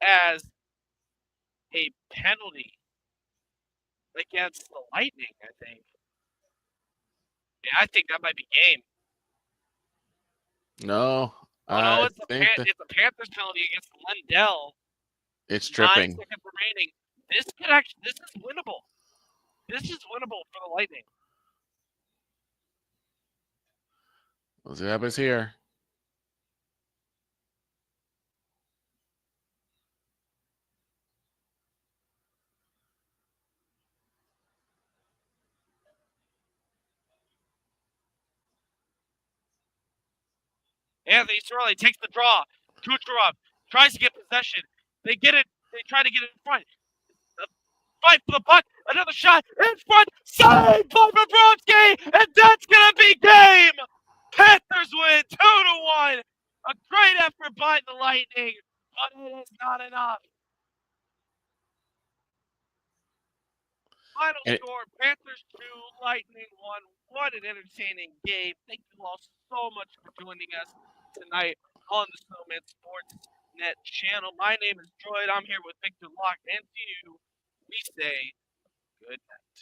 as a penalty against the Lightning, I think. Yeah, I think that might be game. No, it's a Panthers penalty against Lundell. It's tripping. 9 seconds remaining. This is winnable. This is winnable for the Lightning. We'll see what happens here. Anthony Cirelli takes the draw. Kucherov tries to get possession. They get it. They try to get it in front. Fight for the puck. Another shot in front. Saved by Bobrovsky. And that's going to be game. Panthers win 2-1. A great effort by the Lightning, but it is not enough. Final score, Panthers 2, Lightning 1. What an entertaining game. Thank you all so much for joining us tonight on the Snowman Sports Net channel. My name is Droid. I'm here with Victor Locke, and to you, we say good night.